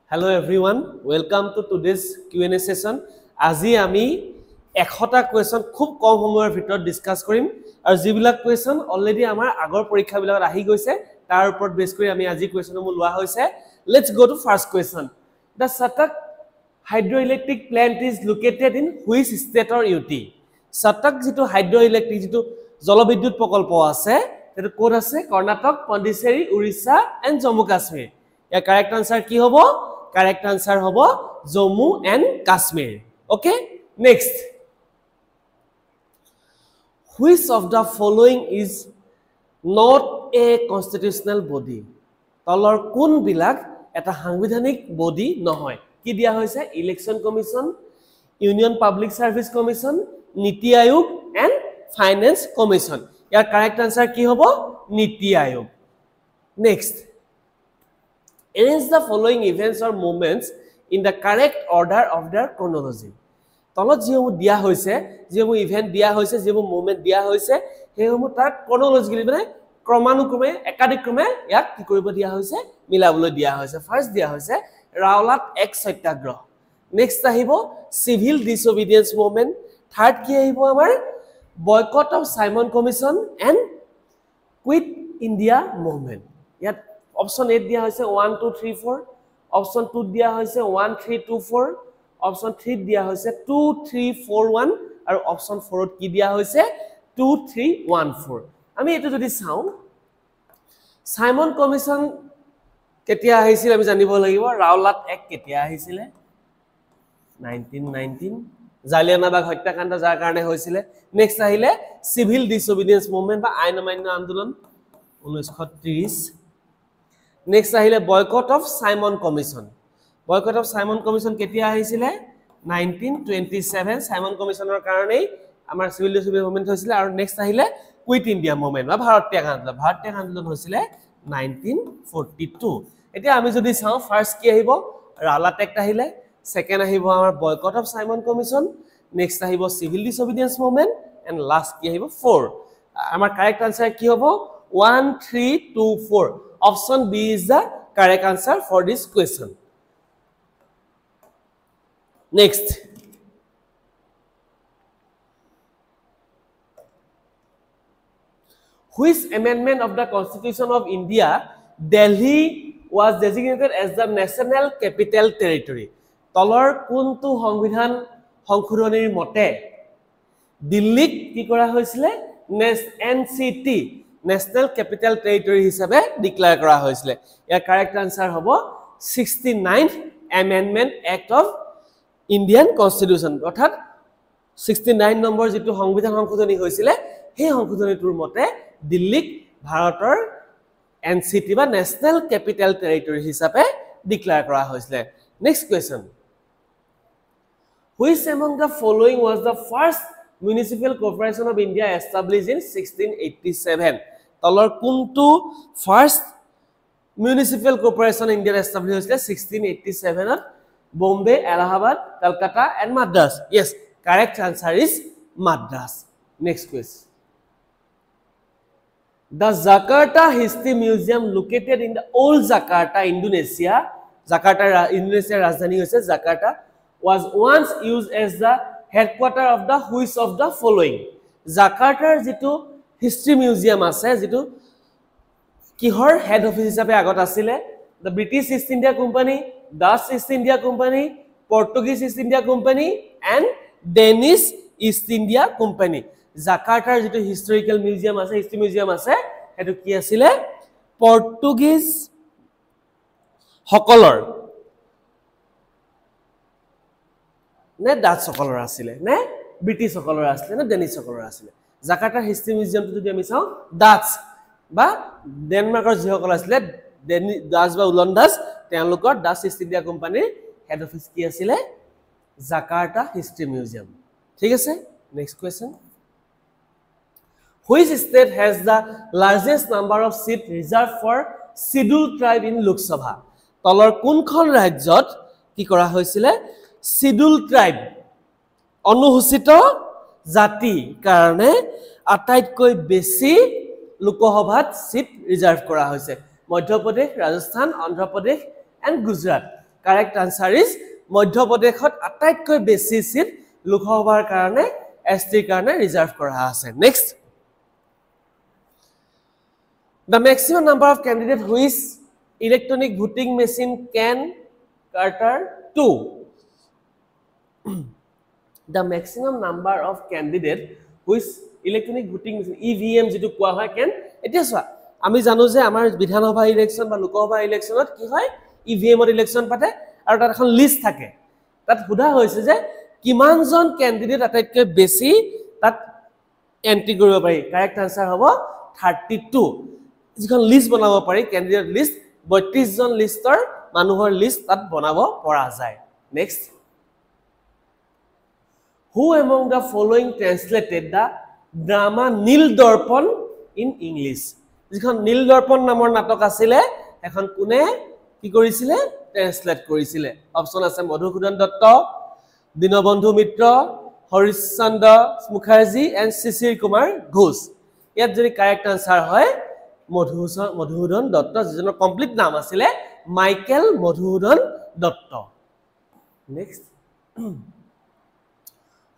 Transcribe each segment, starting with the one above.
Hello everyone, welcome to today's Q&A session. আজি আমি 100টা question খুব কম সময়ৰ ভিতৰত ডিসকাস কৰিম আৰু যিবিলাক কোৱেশ্চন অলৰেডি আমাৰ আগৰ পৰীক্ষা বিলাকত আহি গৈছে তাৰ ওপৰত বেছ কৰি আমি আজি কোৱেশ্চনসমূহ লোৱা হৈছে. Let's go to first question. The Satak hydroelectric plant is located in which state or UT? Satak যেটো hydroelectric যেটো জলবিদ্যুৎ প্ৰকল্প আছে এটো কোড আছে Karnataka, Pondicherry, Orissa and Jammu Kashmir. Year correct answer কি হ'ব? Correct answer hobo Jammu and Kashmir. Okay, next. Which of the following is not a constitutional body? Talor kun bilak eta সাংবিধানিক body nohoy. Ki dia hoise Election Commission, Union Public Service Commission, Niti Aayog and Finance Commission. Yar correct answer ki hobo Niti Aayog. Next. Arrange the following events or moments in the correct order of their chronology. Tolot jehu dia hoise, jehu event dia hoise, jehu moment dia hoise, hehumu tar chronologically bane kramanukrome ekadikrome yak ki koribo dia hoise, milabolo dia hoise. First dia hoise Rowlatt Act Satyagraha. Next ahibo civil disobedience movement. Third ki ahibo amar boycott of Simon Commission and Quit India movement. Yat Option 8 dia hoise 1 2 3 4, option 2 dia hoise 1 3 2 4, option 3 dia hoise 2 3 4 1 আৰু option 4 কি দিয়া হৈছে 2 3 1 4. আমি এটো যদি চাও Simon commission কেতিয়া আহিছিল আমি জানিব লাগিব. ৰাওলাট এক কেতিয়া আহিছিল 1919 জালিয়ানাবাগ হত্যাকাণ্ড যাৰ কাৰণে হৈছিল. নেক্সট আহিলে সিভিল ডিসঅবিডিয়েন্স মুভমেন্ট বা আইন অমান্য আন্দোলন 1930. Next ahile boycott of Simon Commission. Boycott of Simon Commission ketia ahisile 1927 Simon Commission or karone amar civil disobedience movement hoisile aru next ahile Quit India movement ba Bharat Tyag Andolon hoisile 1942. Etia ami jodi sao first ki ahibo Rowlatt Act ahile, second ahibo amar boycott of Simon Commission, next ahibo civil disobedience movement and last ki ahibo 4. Amar correct answer ki hobo 1 3 2 4. Option B is the correct answer for this question. Next. Which amendment of the Constitution of India Delhi was designated as the National Capital Territory? Tolor kuntu সংবিধান সংশোধনীৰ মতে দিল্লীক কি কৰা হৈছিলে NCT National Capital Territory হিসাবে declare কৰা হয়েছিল. ইয়াৰ correct answer হ'ব 69th Amendment Act of Indian Constitution. অর্থাৎ 69 নম্বৰ যেটো সংবিধান সংশোধনী হৈছিল সেই সংশোধনীটোৰ মতে দিল্লীক ভাৰতৰ NCT বা National Capital Territory হিসাবে declare কৰা হৈছিল. Next question. Which among the following was the first Municipal Corporation of India established in 1687? Tolor kuntu first Municipal Corporation India established in 1687 at Bombay, Allahabad, Calcutta and Madras. Yes, correct answer is Madras. Next question. The Jakarta History Museum located in the old Jakarta, Indonesia, Indonesia Rajdhani hoise Jakarta, was once used as the headquarter of the which of the following? Jakarta যেটো history museum আছে যেটো কিহৰ head office হিচাপে আগত আছিল the British East India Company, Dutch East India Company, Portuguese East India Company and Danish East India Company. Jakarta যেটো historical museum আছে history museum আছে এটো কি আছিল পৰ্তুগীজ সকলৰ নে ডাচ সকলৰ আছিল নে ব্ৰিটিছ সকলৰ আছিল নে ডেনিছ সকলৰ আছিল. জাকাৰ্টাৰ হিষ্ট্ৰী মিউজিয়ামটো যদি আমি চাও ডাচ বা ডেনমাৰ্কৰ যিসকল আছিল ডাচ বা উলন্দাজ তেওঁলোকৰ ডাচ ইষ্ট ইণ্ডিয়া কোম্পানীৰ হেড অফিচ কি আছিল জাকাৰ্টা হিষ্ট্ৰী মিউজিয়াম. ঠিক আছে. Next question. Which state has the largest number of seats reserved for scheduled tribe in Lok Sabha? তলৰ কোনখন ৰাজ্যত কি কৰা হৈছিল scheduled tribe অনুসূচিত জাতি কাৰণে আটাইতকৈ বেছি লোকসভাত সিট ৰিজাৰ্ভ কৰা হৈছে. Madhya Pradesh, Rajasthan, Andhra Pradesh and Gujarat. Correct answer is মধ্যপ্ৰদেশত আটাইতকৈ বেছি সিট লোকসভাৰ কাৰণে এসটিৰ কাৰণে ৰিজাৰ্ভ কৰা আছে next The maximum number of candidates which electronic voting machine can cater to. The maximum number of candidates which electronic voting machine EVM যেটো কোৱা হয় can এতিয়া চোৱা আমি জানো যে আমাৰ বিধানসভা ইলেকশন বা লোকসভা ইলেকশনত কি হয় EVM ৰ ইলেকশন পাতে আৰু তাত এখন লিষ্ট থাকে তাত সোধা হৈছে যে কিমানজন ক্যান্ডিডেট আটাইতকৈ বেছি তাত এন্ট্ৰি কৰিব পাৰি কাৰেক্ট আনসাৰ হ'ব 32 যিখন লিষ্ট বনাব পাৰি ক্যান্ডিডেট লিষ্ট 32 জন লিষ্টৰ মানুহৰ লিষ্ট তাত বনাব পৰা যায় next Who among the following translated the drama Nil Darpan in English যিখন নীল দৰ্পণ নামৰ নাটক আছিল এখন কোনে কি কৰিছিল ট্ৰান্সলেট কৰিছিল অপচন আছে মধুসূদন দত্ত দীনবন্ধু মিত্ৰ হৰিশ্চন্দ্ৰ মুখাৰ্জী এণ্ড শিশিৰ কুমাৰ ঘোষ ইয়াত যদি কাৰেক্ট আনসাৰ হয় মধুসূদন দত্ত যিজনৰ কমপ্লিট নাম আছিল Michael Madhusudan Dutta next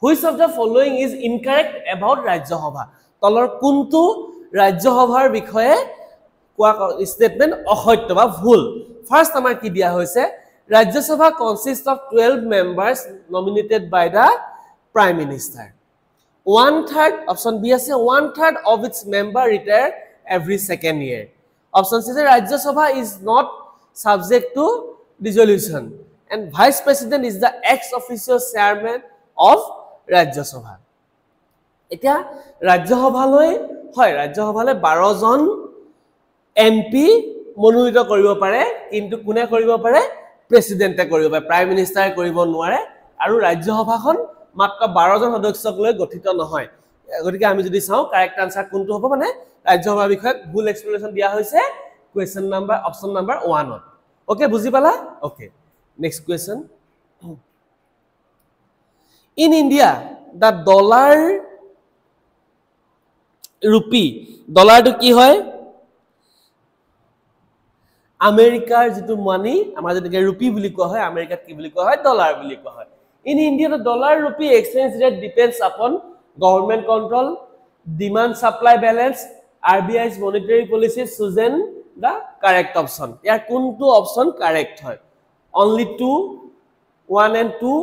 Which of the following is incorrect about Rajya Sabha তলৰ কোনটো ৰাজ্য সভাৰ বিষয়ে কোৱা স্টেটমেন্ট অসত্য বা ভুল ফাৰ্স্ট আমাৰ কি দিয়া হৈছে ৰাজ্য সভা consists of 12 members nominated by the prime minister 1/3 option B আছে 1/3 of its member retire every second year option C is Rajya Sabha is not subject to dissolution and vice president is the ex officio chairman of Rajya Sabha এতিয়া ৰাজ্য সভালৈ হয় ৰাজ্য সভালৈ 12 জন MP মনোনীত কৰিব পাৰে কিন্তু কোনে কৰিব পাৰে প্ৰেসিডেন্টে কৰিব পাৰে প্ৰাইম মিনিষ্টাৰে কৰিব নোৱাৰে আৰু ৰাজ্য সভাখন মাত্ৰ 12 জন সদস্যক লৈ গঠিত নহয় গতিকে আমি যদি চাও কাৰেক্ট আনসাৰ কোনটো হ'ব মানে ৰাজ্য সভাৰ বিষয়ে ভুল এক্সপ্লেনেশন দিয়া হৈছে কোৱেশ্চন নাম্বাৰ অপচন নাম্বাৰ 1 ত ওকে বুজি পালা okay next question In India the dollar rupee dollar to কি হয় আমেৰিকাৰ যেটো মানি আমাৰ যেটো ৰুপি বুলি কোৱা হয় আমেৰিকাত কি বুলি কোৱা হয় ডলাৰ বুলি কোৱা হয় In India the dollar rupee exchange rate depends upon government control demand supply balance RBI's monetary policy chosen the correct option ইয়াৰ কোনটো অপচন কারেক্ট হয় only 2 1 and 2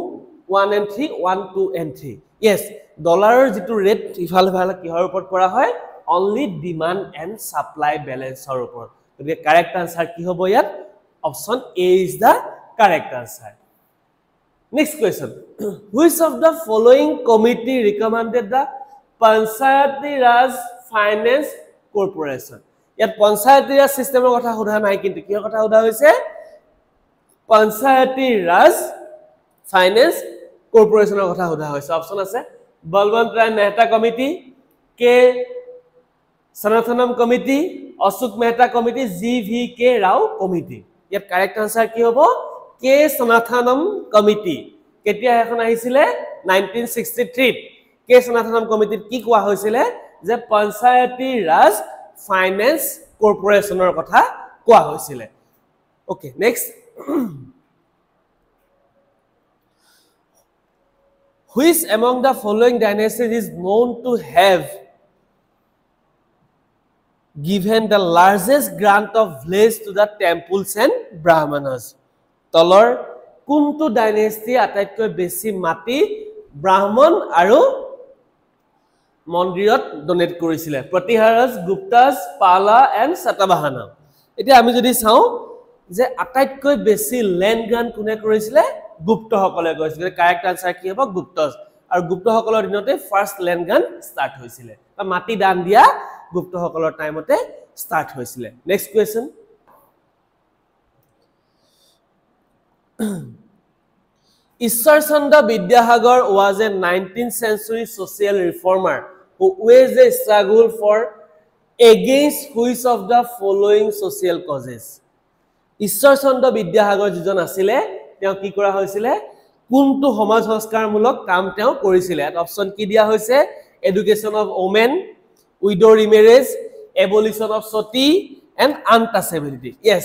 1 and 3 1 2 and 3 yes ডলাৰৰ যেটো ৰেট ইফাল ভালে কিহৰ ওপৰত কৰা হয় only demand and supply balance ৰ ওপৰত গতিকে কাৰেক্ট আনসাৰ কি হ'ব ইয়াত option A is the correct answer next question which of the following committee recommended the Panchayati Raj Finance Corporation ইয়াত পঞ্চায়তী ৰাজ সিস্টেমৰ কথা সোধা নাই কিন্তু কিহৰ কথা সোধা হৈছে পঞ্চায়তী ৰাজ ফাইনেন্স কৰ্পোৰেচনৰ কথা সোধা হৈছে অপচন আছে বলৱন্ত ৰায় মেহতা কমিটি কে Santhanam committee Ashok Mehta committee GVK Rao committee ইয়াত কারেক্ট আনসার কি হ'ব কে সনাতনম কমিটি কেতিয়া এখন আহিছিলে 1963 কে সনাতনম কমিটিত কি কোৱা হৈছিলে যে পঞ্চায়তী ৰাজ ফাইনেন্স কৰ্পোৰেচনৰ কথা কোৱা হৈছিলে okay next Which among the following dynasties is known to have given the largest grant of village to the temples and brahmanas? Tolor kuntu dynasty attaitoi beshi mati brahman aru mondirot donate korisile Pratiharas Guptas Pala and Satavahana etia ami jodi sao je attaitoi beshi land grant kune korisile গুপ্ত সকলে কৈছিল correct answer কি হ'ব গুপ্ত আৰু গুপ্ত সকলৰ দিনতে first land grant start হৈছিল বা মাটি দান দিয়া গুপ্ত সকলৰ টাইমতে স্টাৰ্ট হৈছিল next question Ishwar Chandra Vidyasagar was a 19th century social reformer who waged a struggle for against which of the following social causes Ishwar Chandra Vidyasagar যিজন আছিল তেওঁ কি কৰা হৈছিল কোনটো সমাজ সংস্কাৰমূলক কাম তেওঁ কৰিছিল অপচন কি দিয়া হৈছে education of women widow remarriage abolition of sati and untouchability yes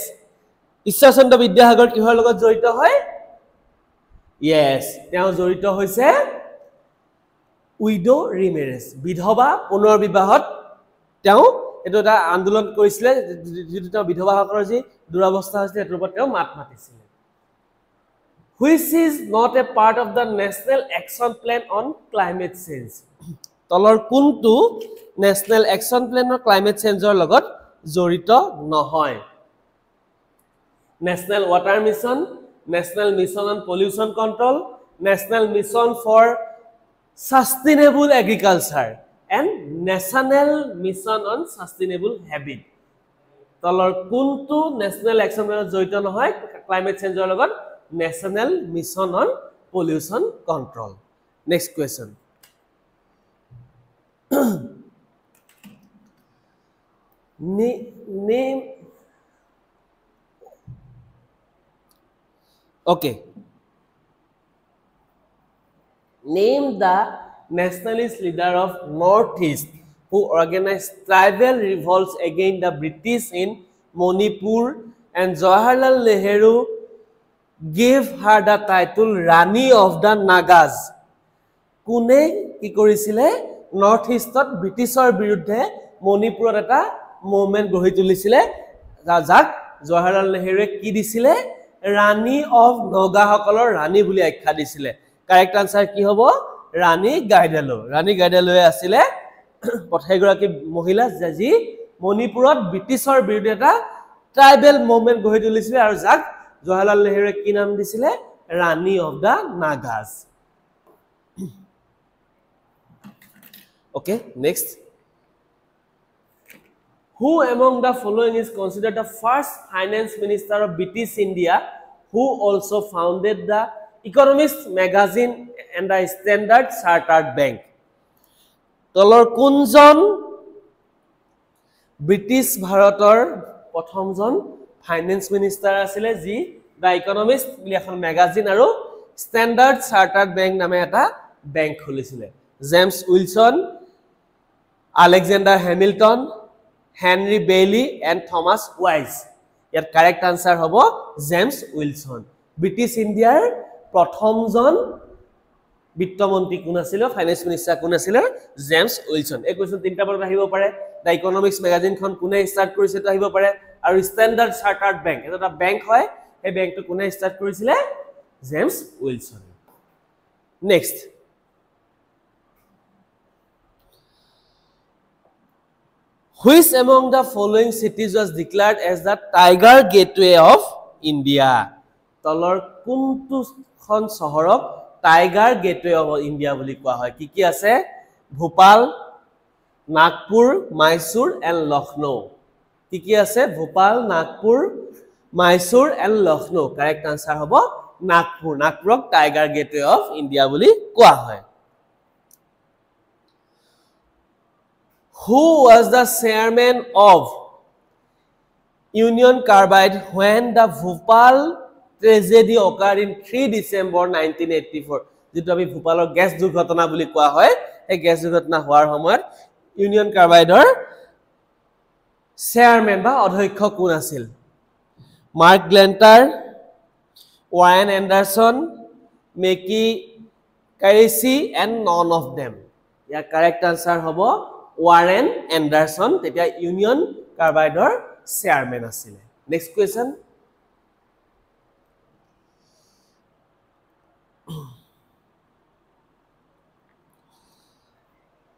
Ishwar চন্দ্ৰ বিদ্যাসাগৰ কিহৰ লগত জড়িত হয় ইয়েস তেওঁ জড়িত হৈছে উইডো ৰিমেৰেজ বিধৱা পুনৰ বিবাহত তেওঁ এটো এটা আন্দোলন কৰিছিল যেটো তেওঁ বিধৱাসকলৰ যি দুৰৱস্থা হৈছিল এটোৰ ওপৰত তেওঁ মাত মাতিছিল which is not a part of the national action plan on climate change তলৰ কোনটো national action plan or climate change ৰ লগত জড়িত নহয় national water mission national mission on pollution control national mission for sustainable agriculture and national mission on sustainable habit তলৰ কোনটো national action plan জড়িত নহয় climate change ৰ লগত national mission on pollution control next question name okay name the nationalist leader of Northeast who organized tribal revolts against the British in Manipur and Jawaharlal Nehru gave her the title Rani of the Nagas কোনে কি কৰিছিলে north ইষ্টত ব্ৰিটিছৰ বিৰুদ্ধে মণিপুৰত এটা movement গঢ়ি তুলিছিলে যাক জৱাহৰলাল নেহৰুৱে কি দিছিলে ৰাণী অফ নগাসকলৰ ৰাণী বুলি আখ্যা দিছিলে কাৰেক্ট আনসাৰ কি হ'ব ৰাণী গাইডালৈ আছিল পথাইগৰাকী মহিলা যি মণিপুৰত ব্ৰিটিছৰ বিৰুদ্ধে এটা ট্ৰাইবেল মুভমেন্ট গঢ়ি তুলিছিলে আৰু যাক জৱাহৰলাল নেহৰুৱে কি নাম দিছিলে Rani of the Nagas okay next who among the following is considered the first finance minister of British India who also founded the Economist magazine and the Standard Chartered Bank তলৰ কোনজন ব্ৰিটিছ ভাৰতৰ প্ৰথমজন ফাইনেন্স মিনিষ্টাৰ আছিল যি দা Economist বুলি এখন magazine আৰু standard chartered bank নামে এটা বেংক খুলিছিল James Wilson Alexander Hamilton Henry Bailey and Thomas Wise ইয়াৰ কাৰেক্ট আনসাৰ হ'ব জেমছ উইলসন ব্ৰিটিছ ইণ্ডিয়াৰ প্ৰথমজন বিত্তমন্ত্ৰী কোন আছিল ফাইনেন্স মিনিষ্টাৰ কোন আছিল জেমছ উইলসন এই কোৱেশ্চন তিনটা পৰত আহিব পাৰে দা ইকনমিক্স ম্যাগাজিনখন কোনে ষ্টাৰ্ট কৰিছে তো আহিব পাৰে আৰু ষ্টেণ্ডাৰ্ড চাৰ্টাৰ্ড বেংক এটা বেংক হয় এই বেংকটো কোনে ষ্টাৰ্ট কৰিছিল James Wilson next which among the following cities was declared as the tiger gateway of India তলৰ কোনটো খন চহৰক টাইগাৰ গেটৱে অফ ইণ্ডিয়া বুলি কোৱা হয় কি আছে ভোপাল নাগপুৰ মাইসুৰ এণ্ড লখনৌ কি আছে Bhopal Nagpur Mysore and Lucknow correct answer হ'ব নাগপুৰক টাইগাৰ গেটৱে অফ ইণ্ডিয়া বুলি কোৱা হয় who was the chairman of Union Carbide when the Bhopal tragedy occurred in 3 December 1984 যেটো আমি ভোপালৰ গ্যাস দুৰ্ঘটনা বুলি কোৱা হয় এই গ্যাস দুৰ্ঘটনা হোৱাৰ সময়ত ইউনিয়ন কাৰ্বাইডৰ চেয়াৰম্যান বা অধ্যক্ষ কোন আছিল Mark Glenter Warren Anderson Macky Caracy and none of them ইয়াৰ কাৰেক্ট আনসাৰ হ'ব ওয়াৰেন এণ্ডাৰসন তেতিয়া ইউনিয়ন কাৰ্বাইডৰ চেয়াৰম্যান আছিল next question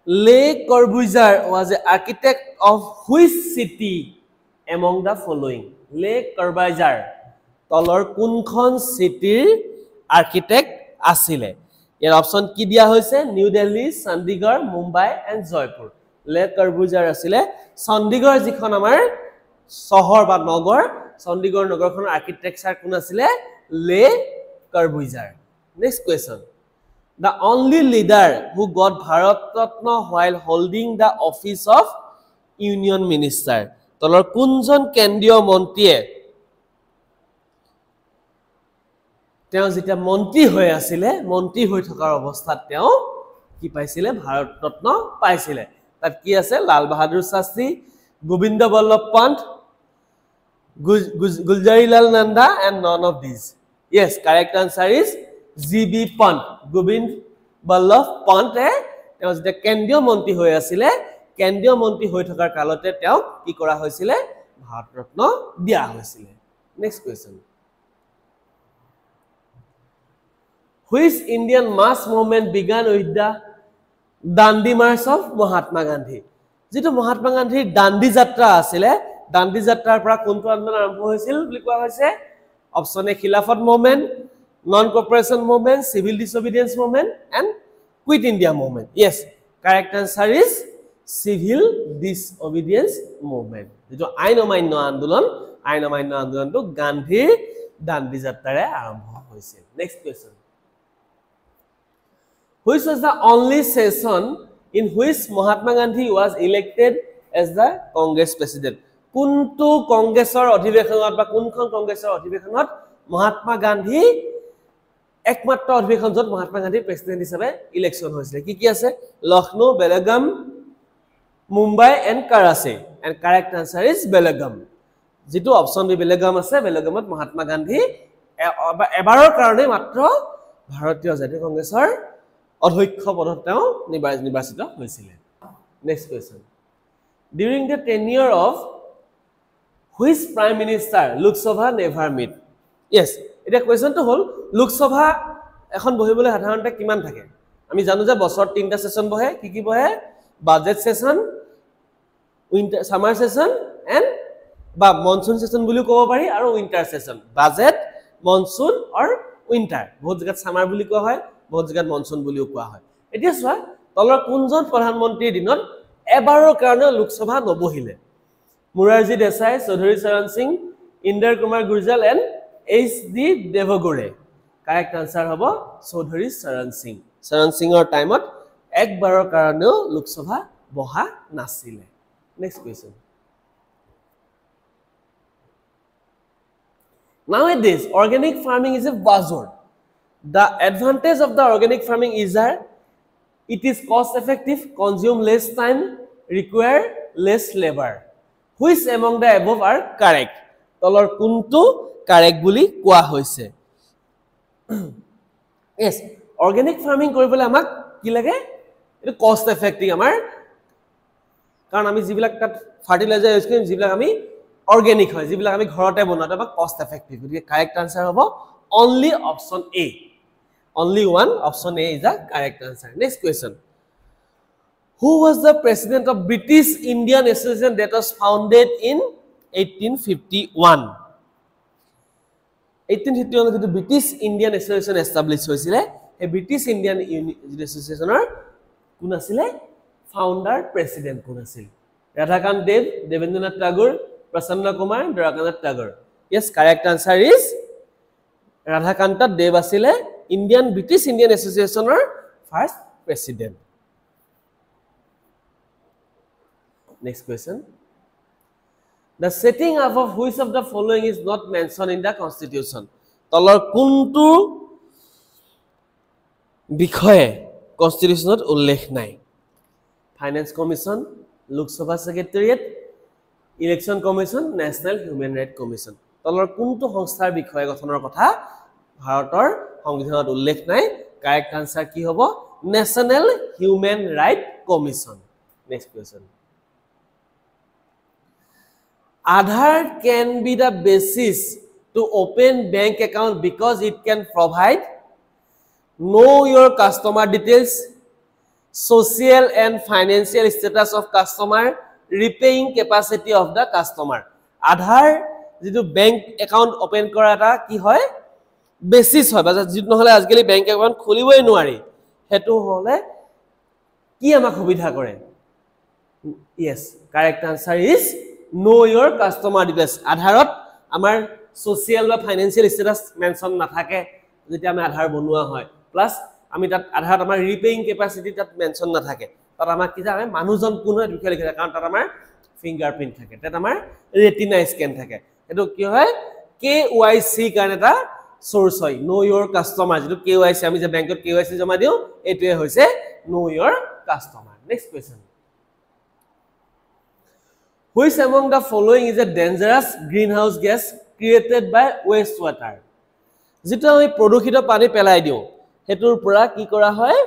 Le Corbusier was the architect of which city among the following Le Corbusier তলৰ কোনখন সিটিৰ architect আছিল ইয়াৰ option কি দিয়া হৈছে new Delhi Chandigarh Mumbai and Jaipur Le Corbusier আছিল চণ্ডীগড় যিখন আমাৰ চহৰ বা নগৰ চণ্ডীগড় নগৰখনৰ আৰ্কিটেক্চাৰ কোন আছিল Le Corbusier next question the only leader who got Bharat Ratna while holding the office of union minister তলৰ কোনজন কেন্দ্ৰীয় মন্ত্ৰীয়ে তেওঁ যেটা মন্ত্ৰী হৈ আছিল মন্ত্ৰী হৈ থকাৰ অৱস্থাত তেওঁ কি পাইছিল ভাৰত ৰত্ন পাইছিল তাত কি আছে লাল বাহাদুৰ শাস্ত্ৰী গোবিন্দ বল্লভ পন্থ Gulzarilal Nanda and none of these. Yes, correct answer is GB Pant. Gobind Ballabh Pant was the Kendriya Mantri hoye asile. Kendriya Mantri hoye thakar kalote teo ki kora hoisile Bharat Ratna dia hoisile. Next question. Which Indian mass movement began with the Dandi March of Mahatma Gandhi? Jito Mahatma Gandhi Dandi Jatra asile. Dandi Jatrar পৰা কোনটো আন্দোলন আৰম্ভ হৈছিল বুলি কোৱা হৈছে option A Khilafat movement non cooperation movement civil disobedience movement and quit India movement yes correct answer is civil disobedience movement যেটো আইন অমান্য আন্দোলনটো গান্ধীৰ দাণ্ডি যাত্ৰাৰে আৰম্ভ হৈছিল next question which was the only session in which Mahatma Gandhi was elected as the Congress president কোনটো কংগ্ৰেছৰ অধিৱেশনত বা কোনখন কংগ্ৰেছৰ অধিৱেশনত মহাত্মা গান্ধী একমাত্ৰ অধিৱেশন যত মহাত্মা গান্ধী প্ৰেসিডেন্ট হিচাপে ইলেকশন হৈছিল কি কি আছে Lucknow Belgaum Mumbai and Karachi and correct answer is Belgaum যেটো অপচন বি বেলগাম আছে বেলগামত মহাত্মা গান্ধী এবাৰৰ কাৰণে মাত্ৰ ভাৰতীয় জাতীয় কংগ্ৰেছৰ অধ্যক্ষ পদত তেওঁ নিৰ্বাচিত হৈছিল next question during the tenure of which prime minister Lok Sabha never meet yes এটা কোৱেশ্চন তো হল লোক সভা এখন বহিবলৈ সাধাৰণতে কিমান থাকে আমি জানো যে বছৰ 3টা সেশন বহে কি বহে budget session winter summer session and বা মনসুন সেশন বুলি ক'ব পাৰি আৰু winter session budget monsoon or winter বহুত জাগাত সামাৰ বুলি কোৱা হয় বহুত জাগাত মনসুন বুলিও কোৱা হয় এতিয়া চোৱা তলৰ কোনজন প্ৰধানমন্ত্ৰীৰ দিনত এবাৰৰ কাৰণে লোক সভা নবহিলে Murarji Desai, Chaudhary Charan Singh, Inder Kumar Gurjal and H.D. Devagore. Correct answer hobo Chaudhary Charan Singh. Charan Singhor time ot ekbarer karoneo Lok Sabha boha nasile. Next question. Nowadays, organic farming is a buzzword. The advantage of the organic farming is that it is cost effective, consume less time, require less labor. Which among the above are correct? Tolor kuntu correct buli koa hoise. Yes, organic farming koribole amak ki lage? It cost effective amar. Karon ami jibilak tat fertilizer use korim jibilak ami organic hoy, jibilak ami ghorote bonote ba cost effective. Correct answer hobo only option A. Only one option A is the correct answer. Next question. Who was the president of British Indian Association that was founded in 1851? 1851 the British Indian Association established hoisile. A British Indian Association কোন আছিলে founder president কোন আছিল Radhakant Dev, Devendranath Tagore, Prasanna Kumar, Radhakant Tagore. Yes, correct answer is Radhakant Dev asile British Indian Association first president. Next question. The setting up of which of the following is not mentioned in the constitution? Tolor kuntu bikhoye constitutionot ullekh nai. Finance Commission, Lok Sabha Secretariat, Election Commission, National Human Rights Commission. Tolor kuntu hongstar bikhoye gothoner kotha Bharator সংবিধানত উল্লেখ নাই. Correct answer ki hobo? National Human Rights Commission. Next question. Aadhaar can be the basis to open bank account because it can provide know your customer details, social and financial status of customer, repaying capacity of the customer. Aadhaar jitu bank account open kora eta ki hoy basis hoy ba jitu নহলে আজকালি bank account খুলিবই নোৱাৰি হেতু হলে কি আমাক সুবিধা কৰে yes correct answer is know your customer details. Aadhaarot amar social বা financial status mention na thake jeti ami Aadhaar bonua hoy plus ami tat Aadhaarot amar repaying capacity tat mention na thake tar amar ki jane manujon kun hoy dukhe likhe karon tar amar fingerprint thake tat amar retina scan thake etu ki hoy KYC karone ta source hoy know your customer jetu KYC ami je bankot KYC jama diu etue hoise know your customer. Next question. Which among the following is a dangerous greenhouse gas created by wastewater? যেটা আমি প্ৰদূষিত পানী পেলাই দিও হেতুৰ পৰা কি কৰা হয়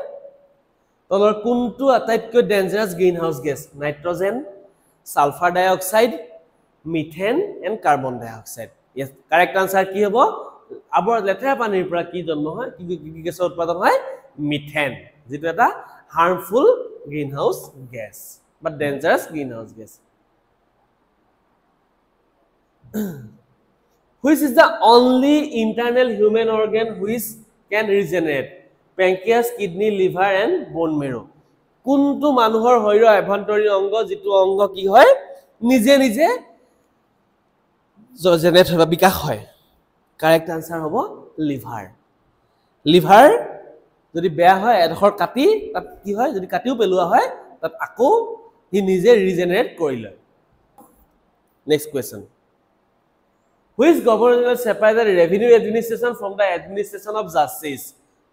তলৰ কোনটো আটাইতকৈ dangerous greenhouse gas nitrogen sulphur dioxide methane and carbon dioxide yes correct answer কি হ'ব আবৰ লেতেৰা পানীৰ পৰা কি জন্ম হয় কি গেছৰ উৎপাদন হয় মিথেন যেটো এটা harmful greenhouse gas but dangerous greenhouse gas which is the only internal human organ which can regenerate pancreas kidney liver and bone marrow কোনটো মানুহৰ শৰীৰৰ আভ্যন্তৰীণ অংগ যেটো অংগ কি হয় নিজে নিজে জেনেৰেট হয় বিকাশ হয় কাৰেক্ট আনসাৰ হ'ব লিভাৰ লিভাৰ যদি বেয়া হয় এডখৰ কাটি তাত কি হয় যদি কাটিও পেলোৱা হয় তাত আকৌ হি নিজে ৰিজেনাৰেট কৰি লয় next question Which governor separate the revenue administration from the administration of justice?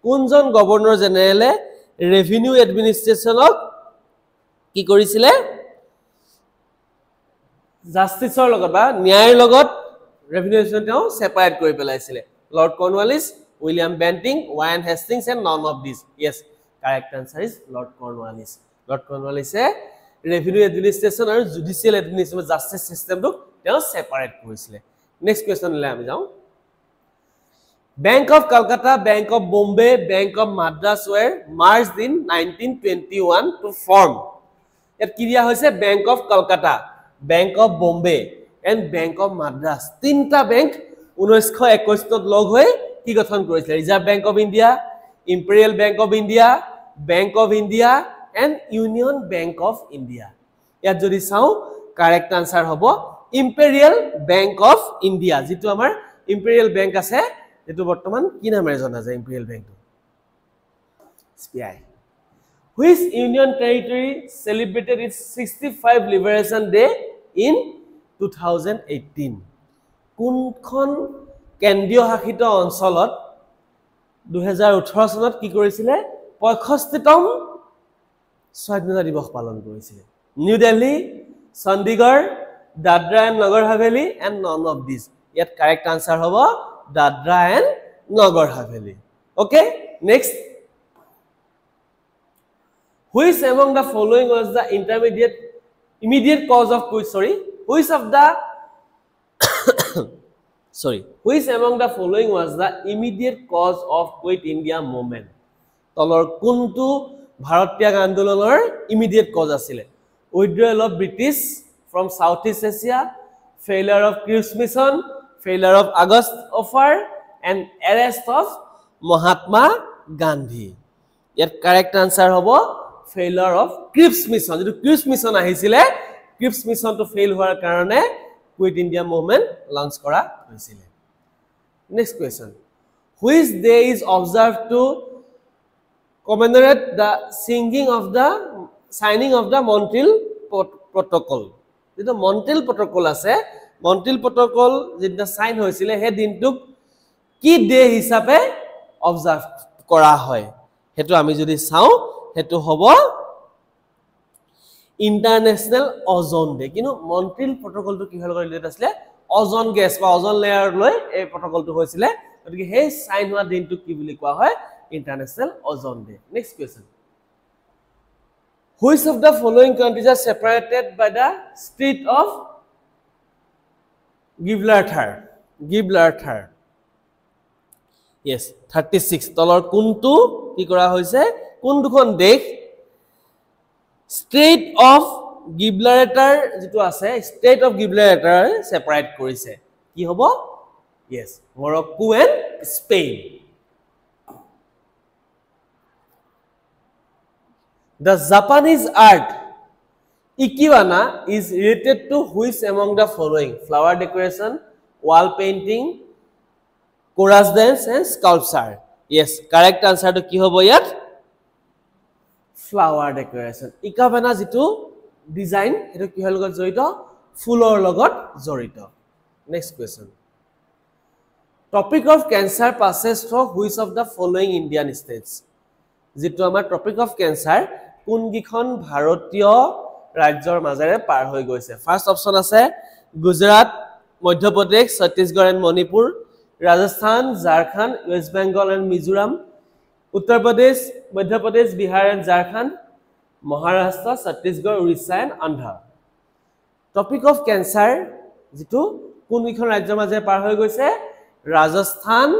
কোনজন গভৰ্ণৰ জেনেৰেলে ৰেভিনিউ এডমিনিষ্ট্ৰেচনক কি কৰিছিলে জাস্টিসৰ লগত বা ন্যায়ৰ লগত ৰেভিনিউ এডমিনিষ্ট্ৰেচন সেপাৰেট কৰি পেলাইছিলে Lord Cornwallis William Bentinck Warren Hastings and none of this yes correct answer is Lord কৰ্ণৱালিছে ৰেভিনিউ এডমিনিষ্ট্ৰেচন আৰু জুডিশিয়েল এডমিনিষ্ট্ৰেচন জাস্টিস সিস্টেমটোক তেওঁ সেপাৰেট কৰিছিলে Next question le ami jao Bank of Calcutta Bank of Bombay Bank of Madras were merged in 1921 to form et ki dia hoise Bank of Calcutta Bank of Bombay and Bank of Madras tinta bank 1921 tot log hoy ki গঠন কৰিছিল Reserve Bank of India Imperial Bank of India Bank of India and Union Bank of India ইয়াত যদি চাও correct answer hobo Imperial Bank of India যেটো আমাৰ Imperial Bank আছে যেটো বৰ্তমান কি নামেৰে জনা যায় Imperial Bank SBI Which union territory celebrated its 65 liberation day in 2018 কোনখন কেন্দ্ৰীয় শাসিত অঞ্চলত 2018 চনত কি কৰিছিলে 65তম স্বাধীনতা দিৱস পালন কৰিছিলে new Delhi Chandigarh Dadra and Nagar Haveli and none of these. Yet correct answer hobo Dadra and Nagar Haveli. Okay, next. Which among the following was the immediate cause of quit? Which among the following was the immediate cause of Quit India movement? Tolor kuntu Bharatiya Andolonor immediate cause asile. Withdrawal of British from Southeast Asia, failure of Cripps Mission, failure of August offer, and arrest of Mahatma Gandhi. Yet correct answer hobo failure of Cripps Mission. Jeto Cripps Mission ahisile, Cripps Mission to fail hoar karone Quit India movement launch kora hoisile. Next question. Which day is observed to commemorate the signing of the Montreal Protocol? যেটো Montreal protocol আছে Montreal protocol যেটা sign হৈছিল হে দিনটুক কি day হিসাবে observe কৰা হয় হেতু আমি যদি চাও হেতু হ'ব ইন্টাৰন্যাশনাল ওজন ডে কিন্তু মন্ট্ৰিল প্ৰটোকলটো কি হল ৰিলেটেড আছিল ওজন গ্যাস বা ওজন লেয়াৰ লৈ এই প্ৰটোকলটো হৈছিল গতিকে হে সাইন হোৱা দিনটুক কি বুলি কোৱা হয় ইন্টাৰন্যাশনাল ওজন day next question Which of the following countries are separated by the Strait of Gibraltar? Yes, 36. Tolor kuntu ki kora hoise kun dukhon desh Strait of Gibraltar jitu ase Strait of Gibraltar separate korise. Ki hobo? Yes, Morocco and Spain. The Japanese art Ikebana is related to which among the following? Flower decoration, wall painting, chorus dance and sculpture. Yes, correct answer to ki hobo yat? Flower decoration. Ikebana jitu design eto ki hol logot jorito fulor logot jorito. Next question. Topic of cancer passes through which of the following Indian states? Jitu amar topic of cancer কোন গিখন ভাৰতীয় ৰাজ্যৰ মাজেৰে পাৰ হৈ গৈছে first option আছে Gujarat Madhya Pradesh Chhattisgarh and Manipur Rajasthan Jharkhand West Bengal and Mizoram Uttar Pradesh Madhya Pradesh Bihar and Jharkhand Maharashtra Chhattisgarh Orissa and Andhra tropic of cancer যেটো কোনখন ৰাজ্যৰ মাজেৰে পাৰ হৈ গৈছে Rajasthan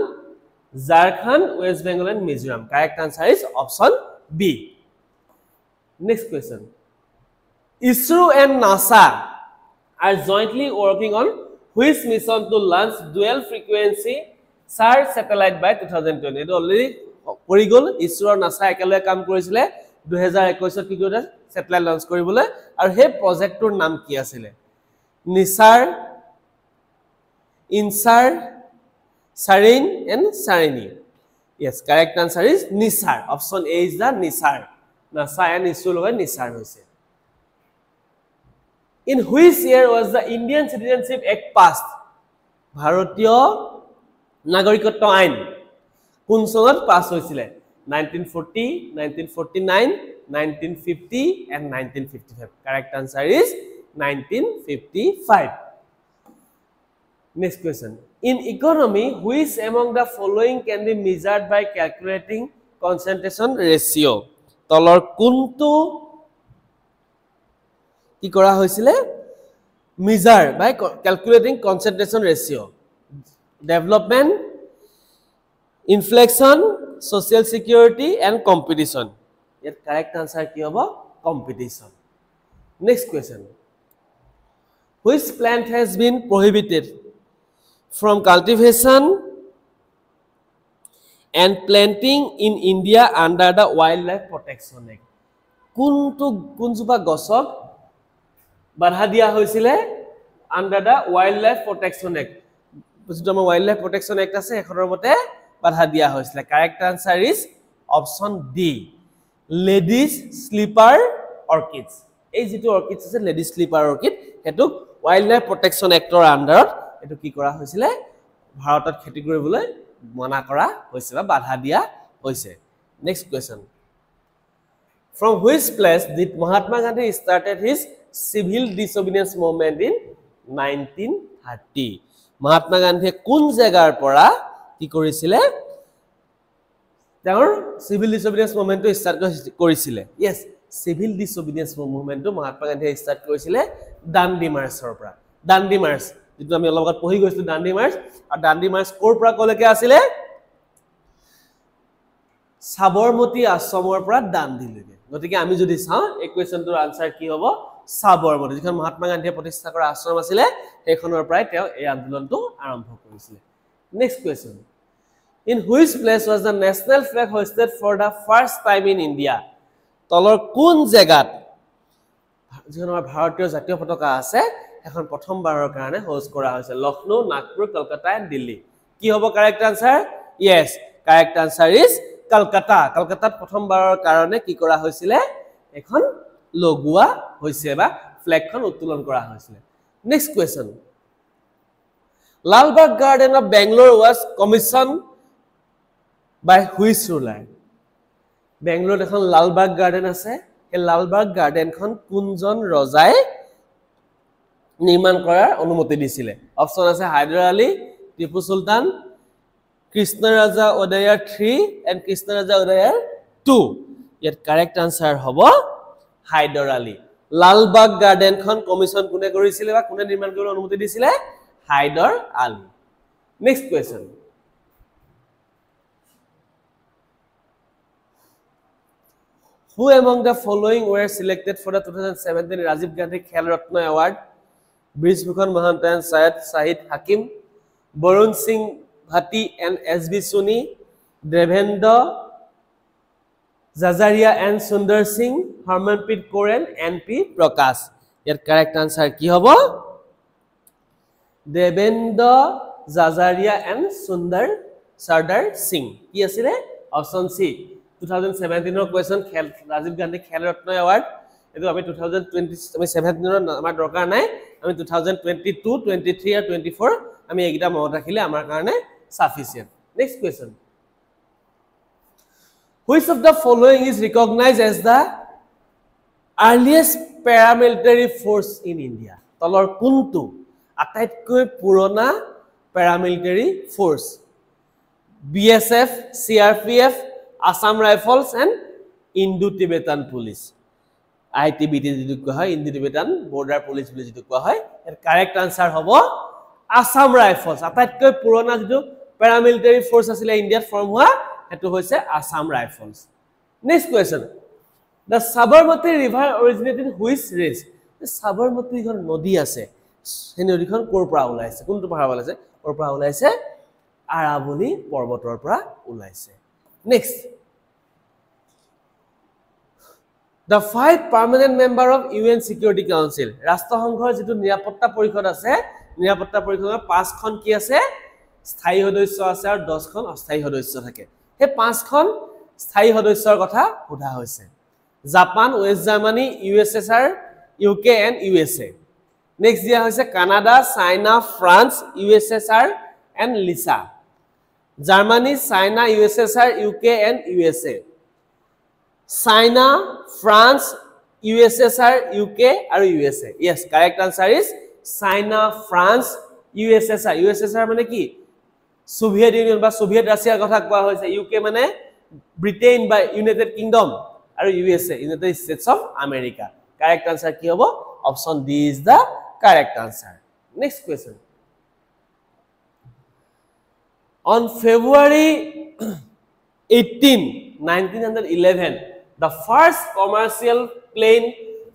Jharkhand West Bengal and Mizoram correct answer is option B next question ISRO and NASA are jointly working on which mission to launch dual frequency SAR satellite by 2020 it already কৰি গল ISRO আৰু NASA একেলগে কাম কৰিছিলে 2021 ত কি কৰিলে স্যাটেলাইট লঞ্চ কৰিবলৈ আৰু হে প্ৰজেক্টৰ নাম কি আছিল নিসাৰ ইনসাৰ সাৰিন and সাৰিনি yes correct answer is nisar option A is the nisar NASA and ISRO লগে nisar হৈছে in which year was the Indian Citizenship Act passed ভাৰতীয় নাগৰিকত্ব আইন কোন চনত পাস হৈছিল 1940 1949 1950 and 1955 correct answer is 1955 next question in economy which among the following can be measured by calculating concentration ratio তলৰ কোনটো কি কৰা হৈছিল measure by calculating concentration ratio development inflation social security and competition yet correct answer ki hobo competition next question which plant has been prohibited from cultivation and planting in India under the Wildlife Protection Act kunjuba gosok বাধা দিয়া হৈছিল under the Wildlife Protection Act যেটো আমাৰ Wildlife Protection Act আছে এখনৰ মতে বাধা দিয়া হৈছিল correct answer is option D ladies sleeper orchids এই যেটো orchids আছে ladies sleeper orchid হেতু Wildlife Protection Act ৰ আন্ডাৰত এটো কি কৰা হৈছিল ভাৰতত খেতি কৰিবলৈ মনা কৰা হৈছে বা বাধা দিয়া হৈছে next question from which place did Mahatma Gandhi started his civil disobedience movement in 1930 Mahatma Gandhi কোন জায়গাৰ পৰা কি কৰিছিল তেওঁৰ civil disobedience movement টো স্টাৰ্ট কৰিছিল yes civil disobedience movement টো Mahatma Gandhi স্টাৰ্ট কৰিছিল দাণ্ডি মাৰ্চৰ পৰা দাণ্ডি মাৰ্চ যেটো আমি অলপত পঢ়ি গৈছিলো দাণ্ডি মাৰ্চ আৰু দাণ্ডি মাৰ্চ কোৰ পৰা কলৈকে আছিল সাবৰমতী আশ্ৰমৰ পৰা দাণ্ডিলৈকে গতিকে আমি যদি চাওঁ এই কোৱেশ্চনটোৰ আনসাৰ কি হ'ব সাবৰমতী যিখন মহাত্মা গান্ধীয়ে প্ৰতিষ্ঠা কৰা আশ্ৰম আছিল সেইখনৰ পৰাই তেওঁ এই আন্দোলনটো আৰম্ভ কৰিছিল next question in which place was the national flag hoisted for the first time in India তলৰ কোন জায়গাত যিখন আমাৰ ভাৰতীয় জাতীয় পতাকা আছে এখন প্ৰথমবাৰৰ কাৰণে হোষ্ট কৰা হৈছে লখনৌ নাগপুৰ কলকাতা এণ্ড দিল্লী কি হ'ব correct answer yes correct answer is Kolkata কলকাতাত প্ৰথমবাৰৰ কাৰণে কি কৰা হৈছিল এখন লগোৱা হৈছে বা ফ্ল্যাগখন উত্তোলন কৰা হৈছিল next question Lalbagh garden of Bangalore was commissioned by which ruler বেংগলোৰত এখন লালবাগ গাৰ্ডেন আছে এই লালবাগ গাৰ্ডেনখন কোনজন ৰজাই নিৰ্মাণ কৰাৰ অনুমতি দিছিল অপচন আছে হায়দৰ আলী টিপু সুলতান কৃষ্ণৰাজা উদয়াৰ 3 and কৃষ্ণৰাজা উদয়াৰ 2 ইয়াৰ কাৰেক্ট আনসাৰ হ'ব হায়দৰ আলী লালবাগ গাৰ্ডেনখন কমিশন কোনে কৰিছিল বা কোনে নিৰ্মাণ কৰিবলৈ অনুমতি দিছিল Haider Ali next question who among the following were selected for the 2017 Rajiv Gandhi Khel Ratna Award Brijbhushan Mahanta and Syed Shahid Hakim Barun Singh Bhati and SB Suni Devendra Jajaria and Sundar Singh Harmanpreet Kaur and NP Prakash your correct answer ki hobo Devendra Jajaria and Sundar Singh ki asile option C 2017 ৰ question খেল ৰাজীৱ গান্ধী খেল ৰত্ন award এটো আমি 2020 আমি 17 ৰ আমাৰ দৰকাৰ নাই আমি 2022 23 আৰু 24 আমি এইটা মনত ৰাখিলে আমাৰ কাৰণে sufficient next question which of the following is recognized as the earliest paramilitary force in India? তলৰ কোনটো আটাইতকৈ পুৰণা paramilitary force? BSF, CRPF, Assam Rifles and Indo-Tibetan Police. ITBT যেটো কোৱা হয় Indo-Tibetan Border Police বুলি যেটো কোৱা হয় এৰ কাৰেক্ট আনসাৰ হ'ব Assam Rifles. আটাইতকৈ পুৰণা যেটো paramilitary force আছিল ইন্ডিয়াত ফৰ্ম হোৱা হেতু হৈছে Assam Rifles. Next question. The Sabarmati river originated in which range? The Sabarmati খন নদী আছে সেই নদীখন কোৰ পৰা ওলাইছে কোনটো পাহাৰ ওলাইছে কোৰ পৰা ওলাইছে আৰাবলী পৰ্বতৰ পৰা ওলাইছে next The 5 permanent member of UN Security Council ৰাষ্ট্ৰসংঘৰ যেটো নিৰাপত্তা পৰিষদ আছে নিৰাপত্তা পৰিষদৰ 5 খন কি আছে স্থায়ী সদস্য আছে আৰু 10 খন অস্থায়ী সদস্য থাকে সেই 5 খন স্থায়ী সদস্যৰ কথা সোধা হৈছে Japan, West Germany, USSR, UK and USA. Next dia hoise Canada, China, France, USSR and LISA. Germany, China, USSR, UK and USA. China, France, USSR, UK and USA. Yes, correct answer is China, France, USSR. USSR mane ki? Soviet Union ba Soviet Russia kotha koa hoise. UK mane Britain by United Kingdom. Are USA, United States of America. Correct answer ki hobo? Option D is the correct answer. Next question. On February 18, 1911, the first commercial plane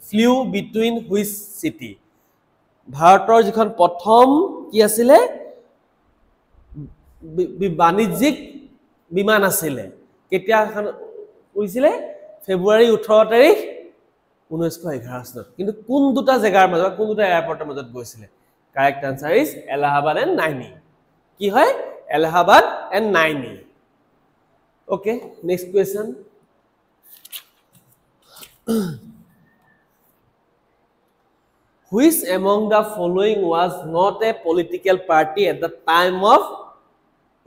flew between which city? Bharator jikhon prothom ki asile banijik biman asile. Ketia hoisile February 18 তাৰিখ 1911 চনত কিন্তু কোন দুটা জায়গাৰ মাজত কোন দুটা এয়াৰপৰ্টৰ মাজত গৈছিলে correct answer is Allahabad and Naini কি হয় Allahabad and Naini okay next question Which among the following was not a political party at the time of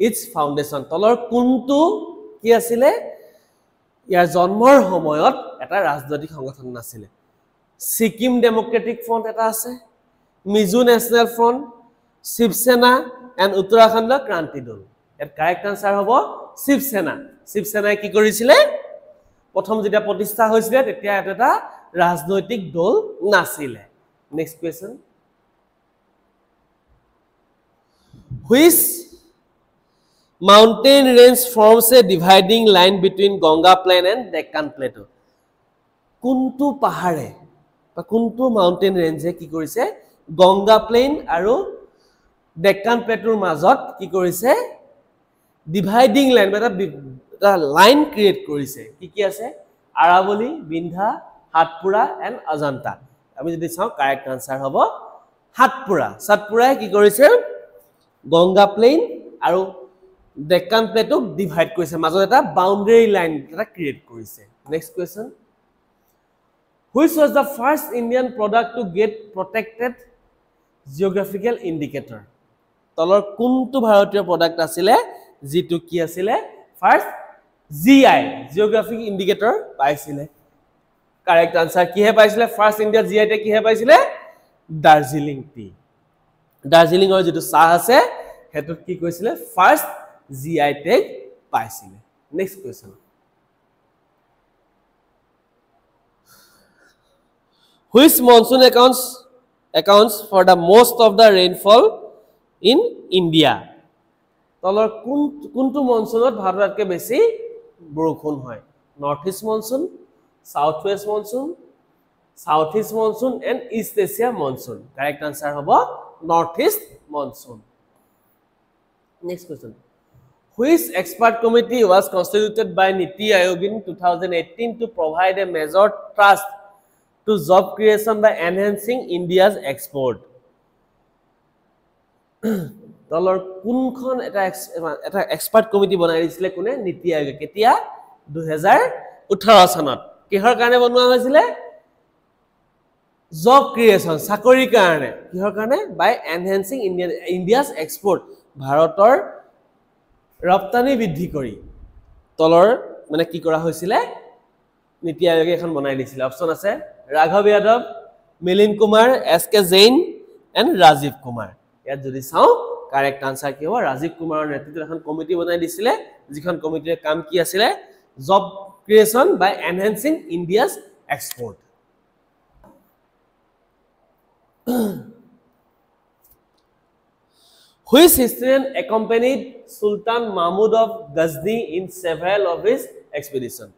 its foundation তলৰ কোনটো কি আছিল ইয়াৰ জন্মৰ সময়ত এটা ৰাজনৈতিক সংগঠন নাছিল সিকিম ডেমোক্ৰেটিক ফ্ৰন্ট এটা আছে Mizo national front Shiv Sena and Uttarakhand Kranti Dal এৰ কাৰেক্ট আনসাৰ হ'ব শিৱসেনাই কি কৰিছিল প্ৰথম যেতিয়া প্ৰতিষ্ঠা হৈছিল তেতিয়া এটা ৰাজনৈতিক দল নাছিল next question Which mountain range forms a dividing line between Ganga Plain and Deccan Plateau. Kuntu pahare বা kuntu mountain range কি কৰিছে Ganga Plain আৰু Deccan Plateau মাজত কি কৰিছে dividing line এটা লাইন ক্ৰিয়েট কৰিছে কি আছে আৰাবলী বিন্ধা হাতপুৰা এন্ড অজন্তা আমি যদি চাও কাৰেক্ট আনসাৰ হ'ব সাতপুৰাই কি কৰিছে Ganga Plain আৰু Deccan Plateau divide কৰিছে মাজত এটা boundary line এটা ক্ৰিয়েট কৰিছে next question Which was the first Indian product to get protected geographical indicator তলৰ কোনটো ভাৰতীয় প্ৰডাক্ট আছিলে যেটো কি আছিলে ফাৰ্স্ট GI geographic indicator পাইছিলে কাৰেক্ট আনসাৰ কি হে পাইছিলে ফাৰ্স্ট ইন্ডিয়া GI তে কি হে পাইছিলে দাৰ্জিলিং টি দাৰ্জিলিংৰ যেটো চাহ আছে হেতু কি কৈছিলে ফার্স্ট GI tag পাইছিলে next question Which monsoon accounts for the most of the rainfall in India তলৰ কোনটো মনসুনত ভাৰততকৈ বেছি বৰষুণ হয় north east monsoon south west monsoon south east monsoon and east Asia monsoon correct answer হ'ব north east monsoon next question Which expert committee was constituted by Niti Aayog in 2018 to provide a major thrust to job creation by enhancing India's export? Dollar কোনখন এটা expert committee বনাই দিছিলে কোনে নীতি আয়োগ কেতিয়া 2018 চনত কিহৰ কাৰণে বনোৱা হৈছিল job creation চাকৰিৰ কাৰণে কিহৰ কাৰণে by enhancing India's export ভাৰতৰ ৰপ্তানি বৃদ্ধি কৰি তলৰ মানে কি কৰা হৈছিল নীতি আয়োগে এখন বনাই দিছিল অপচন আছে ৰাঘৱ যাদৱ মিলিন্দ কুমাৰ, SK জৈন এণ্ড ৰাজীৱ কুমাৰ। ইয়াত যদি চাওঁ কাৰেক্ট আনসাৰ কি হ'ব? ৰাজীৱ কুমাৰৰ নেতৃত্বত এখন কমিটি বনাই দিছিলে, যিখন কমিটিৰ কাম কি আছিলে? Job creation by enhancing India's export. Which historian accompanied Sultan Mahmud of Ghazni in several of his expeditions?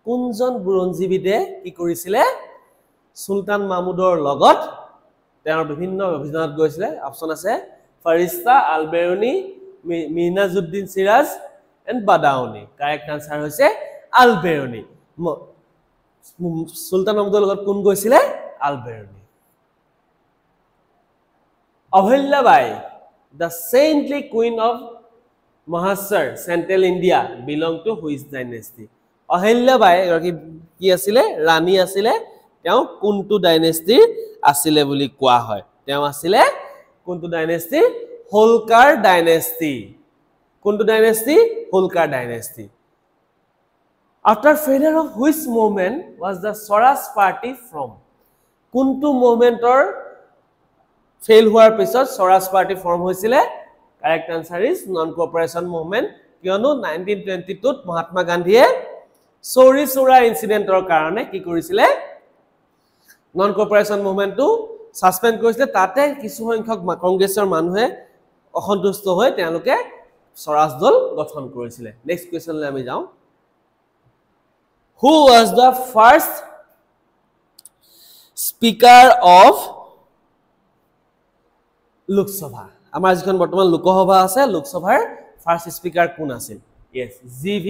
কোনজন বুৰঞ্জীবিদে কি কৰিছিলে? সুলতান মাহমুদৰ লগত তেওঁৰ বিভিন্ন অভিযানত গৈছিলে। অপচন আছে ফাৰিস্তা, আলবেৰুনি, Minajuddin Siraj and Badauni. Correct answer হৈছে আলবেৰুনি। সুলতান মাহমুদৰ লগত কোন গৈছিলে? আলবেৰুনি। Ahilyabai, the saintly queen of Mahasar, Central India, belong to which dynasty? Ahilyabai কি আছিলে? ৰাণী আছিলে। তেওঁ কোনটো ডাইনেষ্টিৰ আছিলে বুলি কোৱা হয়? তেওঁ আছিলে কোনটো ডাইনেষ্টি? হোলকাৰ ডাইনেষ্টি। কোনটো dynasty? Holkar dynasty. After failure of which movement was the Swaraj Party from? কোনটো মুভমেন্টৰ ফেইল হোৱাৰ পিছত স্বৰাজ পাৰ্টি ফৰ্ম হৈছিলে? Correct answer is non cooperation movement. কিয়নো 1922 মহাত্মা গান্ধীয়ে চৌৰি চৌৰা ইনসিডেন্টৰ কাৰণে কি কৰিছিলে? নন কোঅপাৰেশ্যন মুভমেন্টটো সাসপেন্ড কৰিছিলে। তাতে কিছু সংখ্যক কংগ্ৰেছৰ মানুহে অসন্তুষ্ট হৈ তেওঁলোকে স্বৰাজ দল গঠন কৰিছিলে। নেক্সট কোৱেশ্চনলৈ আমি যাওঁ। Who was the first speaker of Lok Sabha? আমাৰ যিখন বৰ্তমান লোকসভা আছে, লোকসভাৰ ফাৰ্ষ্ট স্পিকাৰ কোন আছিল? Yes, GV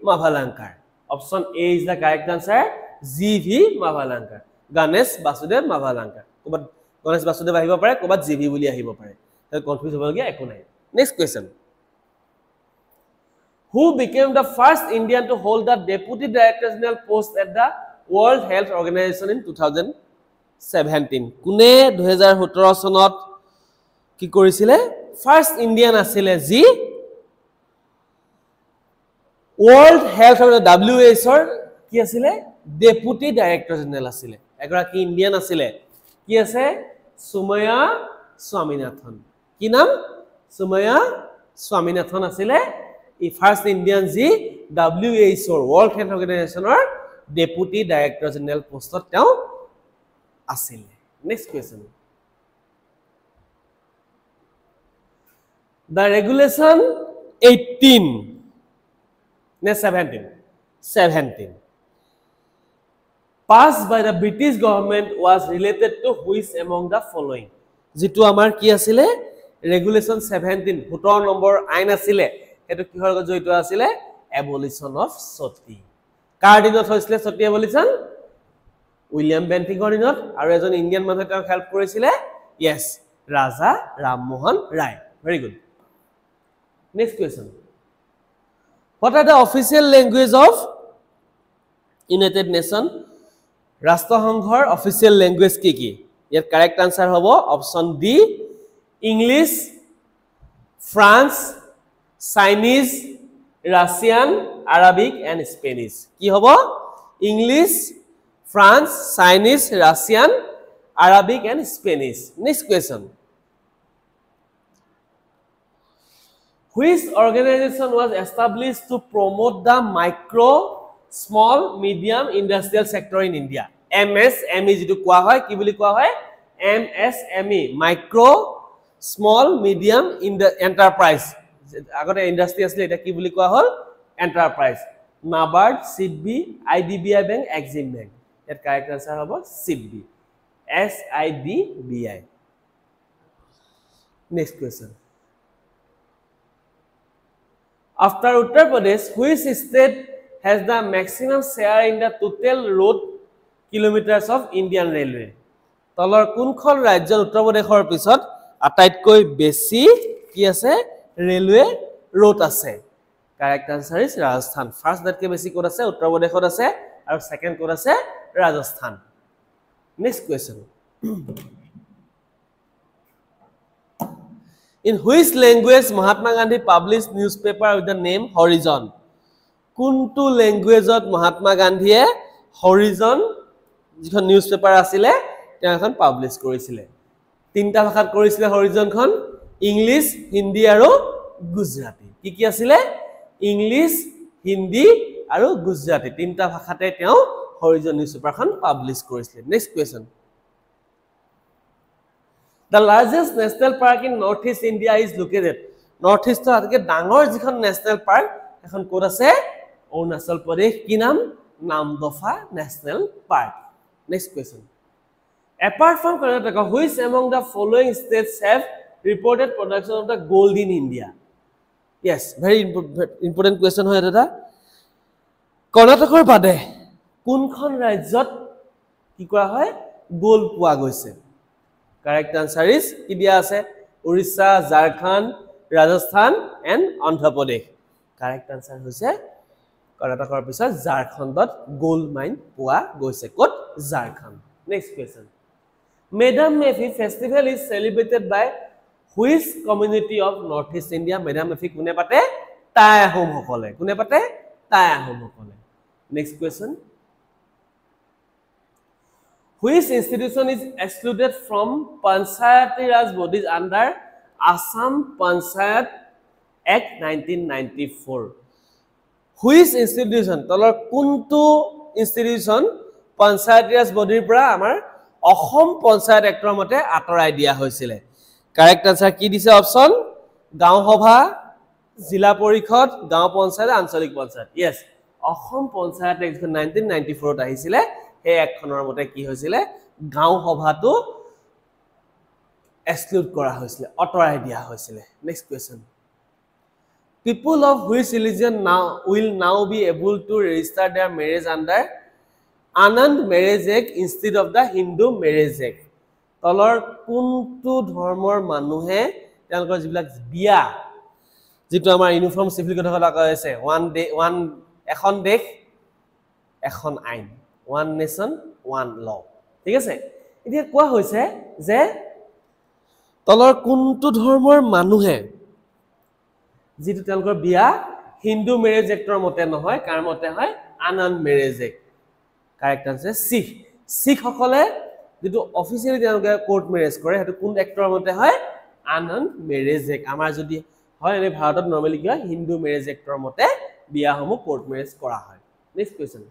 Mavalankar. Option A is the correct answer. GV Mavalankar. Ganesh Basudev Mavalankar. ক'বাত গণেশ বাসুদেৱ আহিব পাৰে, ক'বাত GV বুলি আহিব পাৰে। তাই কনফিউজ হ'বলগীয়া একো নাই। Next question. Who became the first Indian to hold the Deputy Director General post at the World Health Organization in 2017? কোনে 2017 চনত কি কৰিছিলে? ফাৰ্ষ্ট ইণ্ডিয়ান আছিলে যি ওয়াৰ্ল্ড হেলথ WHO ৰ কি আছিলে? ডেপুটি ডাইৰেক্টৰ জেনেৰেল আছিলে। এগৰাকী ইণ্ডিয়ান আছিলে। কি আছে? সুময়া স্বামীনাথন। কি নাম? সুময়া স্বামীনাথন আছিলে ই ফাৰ্ষ্ট ইণ্ডিয়ান যি WHO ৰ ওয়াৰ্ল্ড হেলথ অৰ্গেনাইজেশনৰ ডেপুটি ডাইৰেক্টৰ জেনেৰেল পোষ্টত তেওঁ আছিলে। Next question. The regulation 18 ne 17 passed by the British government was related to which among the following? Jitu amar ki asile? Regulation 17 17 number আইন আছিলে। এটো কিহৰ লগত জড়িত আছিলে? Abolition of sati. কাৰ দিনত হৈছিলে সতি abolition? উইলিয়াম বেন্টিঙৰ দিনত। আৰু এজন ইণ্ডিয়ান মানুহে তেওঁক হেল্প কৰিছিলে। Yes, Raja Rammohan Roy. Very good. Next question. What are the official language of United Nations? ৰাষ্ট্ৰসংঘৰ official language কি কি? ইয়াৰ correct answer হ'ব option D, English, France, Chinese, Russian, Arabic and Spanish. কি হ'ব? English, France, Chinese, Russian, Arabic and Spanish. Next question. Which organization was established to promote the micro, small, medium industrial sector in India? MSME jitu koa hoy ki boli koa hoy? MSME, micro, small, medium enterprise. Agote industry asle eta ki boli koa hol? Enterprise. NABARD, SIDBI, IDBI Bank, Exim Bank. That correct answer hobo SIDBI. SIDBI. Next question. After Uttar Pradesh, which state has the maximum share in the total road kilometers of Indian Railway? তলৰ কোনখন ৰাজ্যৰ উত্তৰ প্ৰদেশৰ পিছত আটাইতকৈ বেছি কি আছে? ৰেলৱে ৰোড আছে। Correct answer is Rajasthan. First দাতকে বেছি কোড আছে? উত্তৰ প্ৰদেশত আছে। আৰু সেকেন্ড কোড আছে? Rajasthan. Next question. In which language Mahatma Gandhi published newspaper with the name Horizon? কোনটো ল্যাঙ্গুৱেজত মহাত্মা গান্ধীয়ে হৰিজন যিখন নিউজপেপাৰ আছিলে তেওঁ এখন পাবলিশ কৰিছিলে তিনটা ভাষাত কৰিছিলে হৰিজনখন ইংলিশ হিন্দী আৰু গুজৰাটী কি আছিলে ইংলিশ হিন্দী আৰু গুজৰাটী তিনটা ভাষাতে তেওঁ হৰিজন নিউজপেপাৰখন পাবলিশ কৰিছিলে next question The largest national park in Northeast India is located. Northeast আটাইতকৈ ডাঙৰ যিখন নেশনেল পাৰ্ক এখন ক'ত আছে অৰুণাচল প্ৰদেশ কি নাম Namdapha national park next question Apart from Karnataka, which among the following states have reported production of the gold in India? Yes, very important question হয় এটা কৰ্ণাটকৰ বাদে কোনখন ৰাজ্যত কি কৰা হয় গোল্ড পোৱা গৈছে Correct answer is কি দিয়া আছে Orissa Jharkhand Rajasthan and Andhra Pradesh Correct answer হৈছে কৰ্ণাটকৰ পিছত ঝাৰখণ্ডত গোল্ড মাইন পোৱা গৈছে ক'ত Jharkhand next question Madam Mefi festival is celebrated by which community of Northeast India Madam Mefi কোনে পাতে টাই আহোম সকলে কোনে পাতে টাই আহোম সকলে Next question Which institution is excluded from Panchayati Raj bodies under Assam Panchayat Act 1994 Which institution তলৰ কোনটো institution Panchayati Raj bodies পৰা আমাৰ অসম পঞ্চায়ত এক্টৰ মতে আতৰাই দিয়া হৈছিল কাৰেক্ট আনসাৰ কি দিছে অপচন গাঁও সভা জিলা পৰিষদ গাঁও পঞ্চায়ত আঞ্চলিক পঞ্চায়ত ইয়েস অসম পঞ্চায়ত এক্ট 1994 ত আহিছিল এই একখনৰ মতে কি হৈছিল গাঁও সভাটো এক্সক্লুড কৰা হৈছিল আতৰাই দিয়া হৈছিল next question People of which religion will now be able to register their marriage under Anand Marriage Act instead of the Hindu Marriage Act. তলৰ কোনটো ধৰ্মৰ মানুহে তেওঁলোকৰ যিবিলাক বিয়া যেটো আমাৰ ইউনিফৰ্ম সিভিল কথা কৈ আছে ওয়ান এখন দেশ এখন আইন ওয়ান নেশন ওয়ান ল ঠিক আছে এতিয়া কোৱা হৈছে যে তলৰ কোনটো ধৰ্মৰ মানুহে যেটো তেওঁলোকৰ বিয়া হিন্দু মেৰেজ এক্টৰ মতে নহয় কাৰ মতে হয় Anand marriage act Correct answer Sikh সকলে যেটো অফিচিয়ালি তেওঁলোকে কোৰ্ট মেৰেজ কৰে হেতু কোন এক্টৰ মতে হয় আনন্দ মেৰেজ এক্ট আমাৰ যদি হয় এনে ভাৰতত নৰমালি কি হয় হিন্দু মেৰেজ এক্টৰ মতে বিয়াসমূহ কোৰ্ট মেৰেজ কৰা হয় next question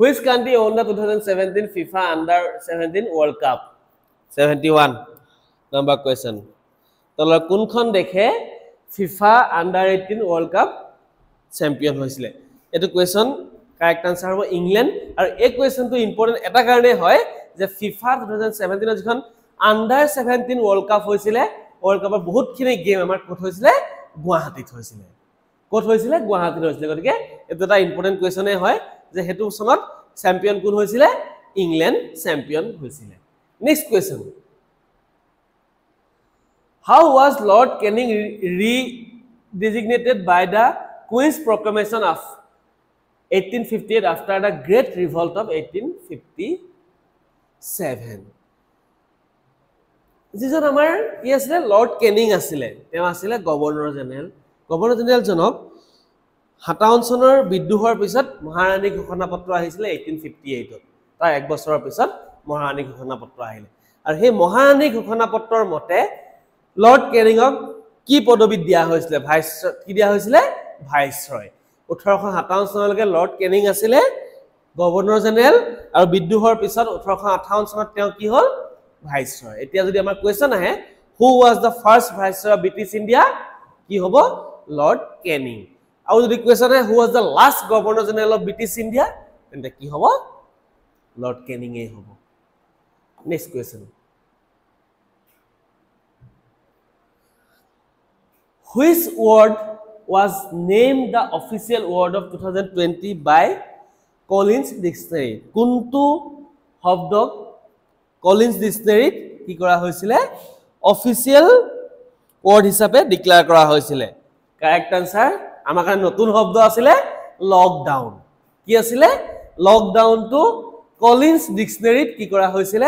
Which country won the 2017 FIFA Under 17 World Cup 71 number question তলৰ কোনখন দেখে FIFA Under 18 World Cup champion হৈছিল এটো কোৱেশ্চন Correct answer হ'ব ইংল্যান্ড আৰু এই কোৱেশ্চনটো ইম্পৰ্টেন্ট এটা কাৰণে হয় যে FIFA 2017 ৰ যখন আন্ডাৰ 17 ওয়াৰ্ল্ড কাপ হৈছিল ওয়াৰ্ল্ড কাপৰ বহুতখিনি গেম আমাৰ ক'ত হৈছিল গুৱাহাটীত হৈছিল ক'ত হৈছিল গুৱাহাটীত হৈছিল গতিকে এটো এটা ইম্পৰ্টেন্ট কোৱেশ্চনে হয় যে হেতু সনত চ্যাম্পিয়ন কোন হৈছিল ইংল্যান্ড চ্যাম্পিয়ন হৈছিল next question How was Lord Canning re-designated by the Queen's Proclamation of 1858 after the Great Revolt of 1857 যিজন আমাৰ কি আছিল লৰ্ড কেনিং আছিল তেওঁ আছিল গভৰ্ণৰ জেনেৰেল জনক 57 চনৰ বিদ্ৰোহৰ পিছত মহাৰাণী ঘোষণাপত্ৰ আহিছিল 1858 ত তাৰ এক বছৰৰ পিছত মহাৰাণী ঘোষণাপত্ৰ আহিল আৰু সেই মহাৰাণী ঘোষণাপত্ৰৰ মতে লৰ্ড কেনিংক কি পদবী দিয়া হৈছিল ভাইস কি দিয়া হৈছিল ভাইসৰয় 1857 চনলৈকে লৰ্ড কেনিং আছিল গভৰ্ণৰ জেনেৰেল আৰু বিদ্ৰোহৰ পিছত 1858 চনত তেওঁ কি হল ভাইসৰয় এতিয়া যদি আমাৰ কোৱেশ্চন আহে who was the first viceroy of British India কি হ'ব লৰ্ড কেনিং আৰু যদি কোৱেশ্চন আহে who was the last governor general of British India তেন্তে কি হ'ব লৰ্ড কেনিং এ হ'ব next question Which word was named the official word of 2020 by Collins Dictionary? Kuntu শব্দক Collins Dictionary কি কৰা হৈছিল official word হিচাপে ডিক্লেয়াৰ কৰা হৈছিল কাৰেক্ট আনসাৰ আমাৰ কাৰণে নতুন শব্দ আছিল লকডাউন কি আছিল লকডাউন টু Collins Dictionary কি কৰা হৈছিল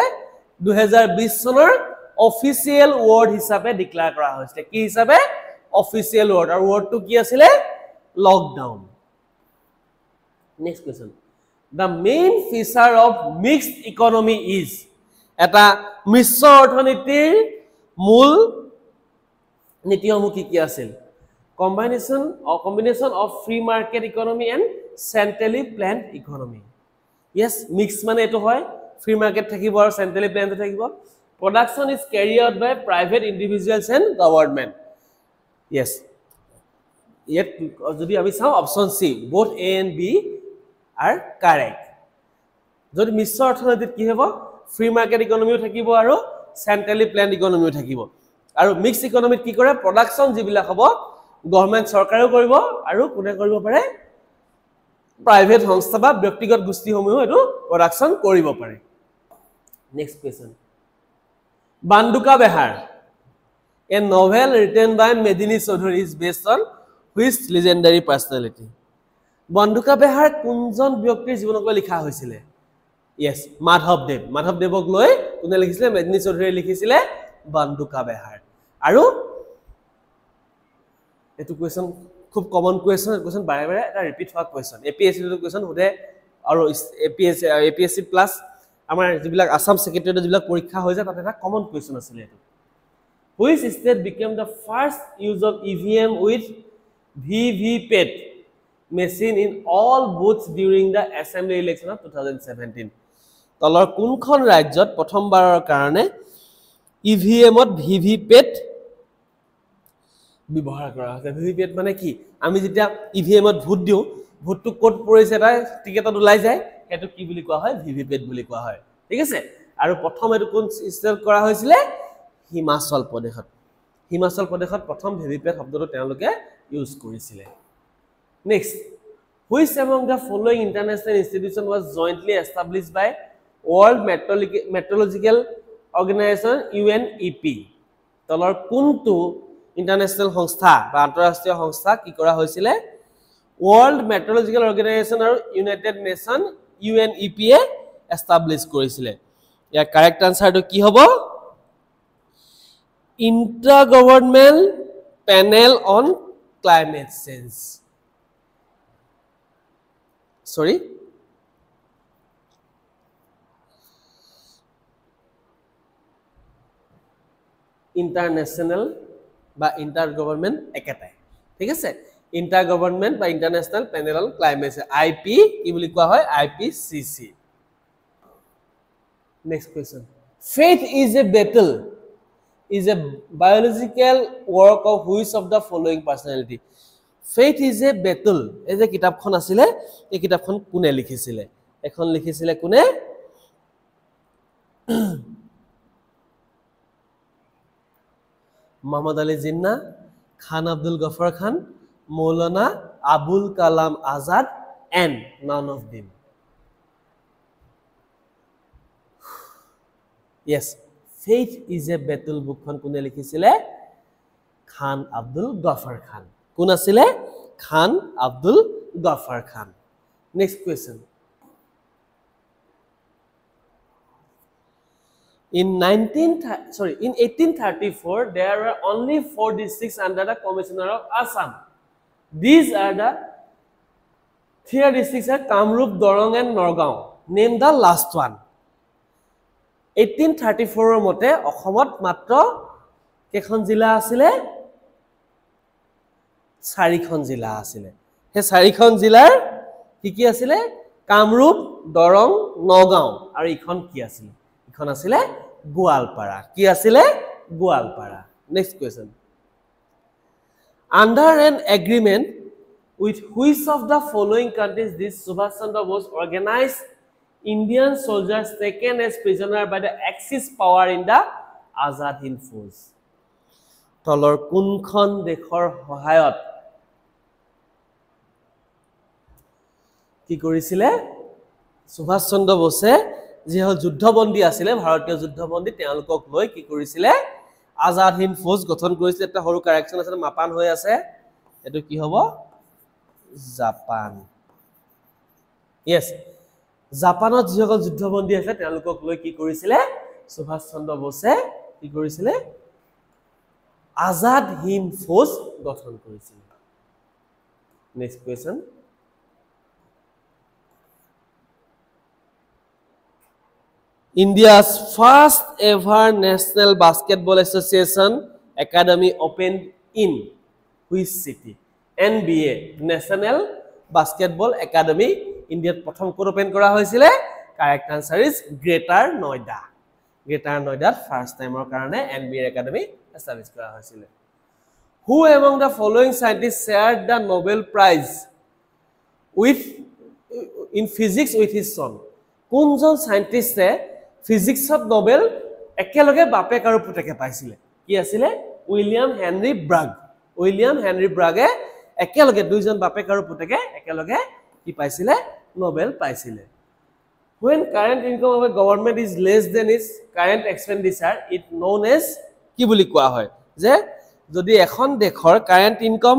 2020 চনৰ official word হিচাপে ডিক্লেয়াৰ কৰা হৈছিল কি হিচাপে official word or word to ki asile lockdown next question The main feature of mixed economy is এটা মিশ্ৰ অৰ্থনীতিৰ মূল নীতিসমূহ কি আছিল combination of free market economy and centrally planned economy. Yes, mix মানে এটো হয় free market থাকিব আৰু centrally planned থাকিব. Production is carried out by private individuals and government. Yes, yet যদি আমি চাও option C both A and B are correct. যদি মিশ্ৰ অৰ্থনীতিত কি হ'ব ফ্ৰী মাৰ্কেট ইকনমিও থাকিব আৰু সেন্ট্ৰালি প্ল্যান্ড ইকনমিও থাকিব আৰু মিক্স ইকনমিত কি কৰে প্ৰডাকশন যিবিলাক হ'ব গভৰ্নমেন্ট চৰকাৰেও কৰিব আৰু কোনে কৰিব পাৰে প্ৰাইভেট সংস্থা বা ব্যক্তিগত গোষ্ঠীসমূহেও এটো প্ৰডাকশন কৰিব পাৰে নেক্সট কোৱেশ্চন বান্দুকা বেহাৰ a novel written by Medini Chaudhary is based on which legendary personality বান্দুকা বেহাৰ কোনজন ব্যক্তিৰ জীৱনক লৈ লিখা হৈছিল Yes, Madhavdev লৈ কোনে লিখিছিলে মেদিনী চৌধুৰীয়ে লিখিছিলে বান্দুকা বেহাৰ আৰু এটো কোৱেশ্চন খুব কমন কোৱেশ্চন বাৰে বাৰে এটা ৰিপিট হোৱা কোৱেশ্চন এপিএসসি টো কোৱেশ্চন হোদে আৰু এপিএসসি প্লাস আমাৰ যিবিলাক আসাম সেক্ৰেটাৰিয়েট যিবিলাক পৰীক্ষা হৈ যায় তাতে এটা কমন কোৱেশ্চন আছিল এটো Which state became the first use of EVM with VVPAT machine in all booths during the assembly election of 2017 তলৰ কোনখন ৰাজ্যত প্ৰথমবাৰৰ কাৰণে ইভিএমত ভিভিপেট ব্যৱহাৰ কৰা হৈছে ভিভিপেট মানে কি আমি যেতিয়া ইভিএমত ভোট দিও ভোটটো কোড পৰিছে এটা টিকেটত ওলাই যায় এটো কি বুলি কোৱা হয় ভিভিপেট বুলি কোৱা হয় ঠিক আছে আৰু প্ৰথম এটো কোন ইনষ্টল কৰা হৈছিল হিমাচল প্ৰদেশত প্ৰথম ভিভিপেট শব্দটো তেওঁলোকে ইউজ কৰিছিল next Which among the following international institution was jointly established by World Meteorological Organization UNEP? তলৰ কোনটো ইন্টাৰনেশনাল সংস্থা বা আন্তঃৰাষ্ট্ৰীয় সংস্থা কি কৰা হৈছিল World Meteorological Organization আৰু United Nation UNEP এ এস্টাবলিশ কৰিছিল ইয়াৰ কাৰেক্ট আনসাৰটো কি হ'ব Intergovernmental Panel on Climate Change Sorry International বা Intergovernment একেটাই ঠিক আছে Intergovernment বা International Panel on Climate Change IP কি বুলি কোৱা হয় IPCC Next question Faith is a battle is a biological work of which of the following personality Faith is a battle এই যে কিতাপখন আছিল এই কিতাপখন কোনে লিখিছিল এখন লিখিছিল কোনে মোহাম্মদ আলী জিন্না খান আব্দুল গফর খান Maulana Abul Kalam Azad and none of them Yes Faith is a battle bookখন কোনে লিখিছিল খান আব্দুল গফর খান কোন আছিল খান আব্দুল গফর খান next question In 1834 there were only 4 districts under the commissioner of Assam These are the 3 districts are Kamrup Dorong and Norgaon Name the last one 1834 ৰ মতে অসমত মাত্ৰ কেখন জিলা আছিল 4খন জিলা আছিল হে 4খন জিলাৰ কি আছিল কামৰূপ দৰং নগাঁও আৰু ইখন কি আছিল ইখন আছিল গোৱালপাৰা কি আছিল Goalpara next question Under an agreement with which of the following countries did Subhash Chandra Bose organize Indian soldiers taken as prisoner by the Axis power in the Azad Hind Force তলৰ কোনখন দেশৰ সহায়ত কি কৰিছিল সুভাষ চন্দ্ৰ বোসে যে যুদ্ধবন্দী আছিল ভাৰতীয় যুদ্ধবন্দী তেওঁলোকক লৈ কি কৰিছিল আজাদ হিন্দ ফৌজ গঠন কৰিছিল এটা সৰু কাৰেকচন আছে মাপান হৈ আছে এটো কি হ'ব জাপান yes জাপানত যিসকল যুদ্ধবন্দী আছে তেওঁলোকক লৈ কি কৰিছিল সুভাষ চন্দ্ৰ বোসে কি কৰিছিল আজাদ হিন্দ ফৌজ গঠন কৰিছিল next question India's first ever National Basketball Association Academy opened in which city? NBA National Basketball Academy India প্রথম কোন ওপেন করা হয়েছিল correct answer is greater Noida greater নয়ডাত ফার্স্ট টাইমৰ কাৰণে NBA Academy এস্টাবলিশ কৰা হৈছিল Who among the following scientists shared the Nobel Prize with in physics with his son কোনজন সায়েন্টিস্টে ফিজিক্সত নোবেল একেলগে বাপেক আৰু পুতেকে পাইছিলে কি আছিলে উইলিয়াম হেনৰি ব্ৰাগে একেলগে দুইজন বাপেক আৰু পুতেকে একেলগে কি পাইছিলে নোবেল পাইছিলে When current income of a government is less than its current expenditure it known as কি বুলি কোৱা হয় যে যদি এখন দেশৰ কাৰেন্ট ইনকাম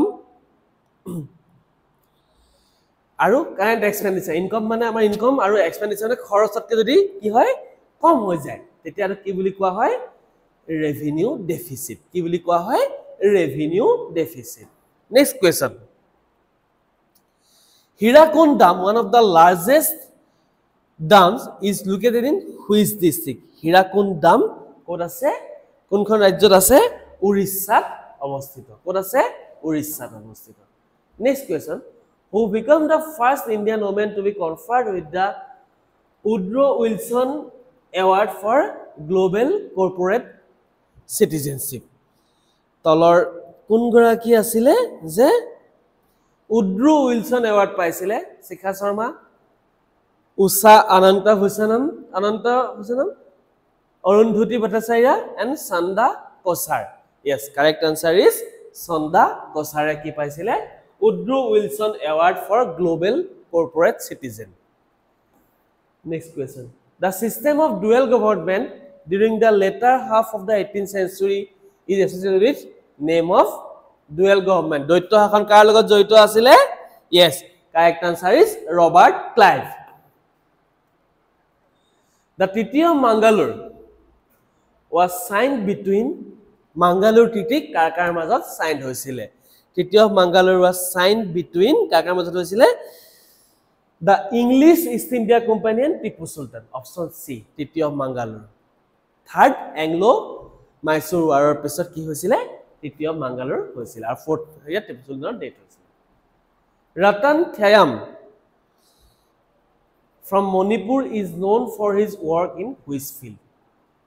আৰু কাৰেন্ট এক্সপেন্ডিচাৰ ইনকাম মানে আমাৰ ইনকাম আৰু এক্সপেন্ডিচাৰ খৰচতকৈ যদি কি হয় কম হৈ যায় তেতিয়া আৰু কি বুলি কোৱা হয় ৰেভিনিউ ডেফিসিট কি বুলি কোৱা হয় revenue deficit next question Hirakud Dam one of the largest dams is located in which district Hirakud Dam ক'ত আছে কোনখন ৰাজ্যত আছে উৰিষ্যাত অৱস্থিত ক'ত আছে উৰিষ্যাত অৱস্থিত next question Who became the first Indian woman to be conferred with the Woodrow Wilson Award for Global Corporate Citizenship? তলৰ কোন গৰাকী আছিলে যে Woodrow Wilson Award পাইছিলে শিখা শৰ্মা উষা অনন্ত ভূষণম Arundhati Bhattacharya and Chanda Kochhar yes correct answer is Chanda Kochhar কি পাইছিলে Woodrow Wilson Award for Global Corporate Citizen. Next question. The system of dual government during the latter half of the 18th century is associated with name of dual government. Doito hakon kar logot joito asile? Yes. Correct answer is Robert Clive. The Treaty of Mangalore was signed between Mangalore Treaty kar majot signed hoisile. Treaty of Mangalore was signed between kakar majot hoisile the English East India Company and Tipu Sultan option C Treaty of Mangalore third Anglo Mysore War pisot ki hoisile Treaty of Mangalore hoisile and fourth here Tipu Sultan date hoisile Ratan Thayam from Manipur is known for his work in which field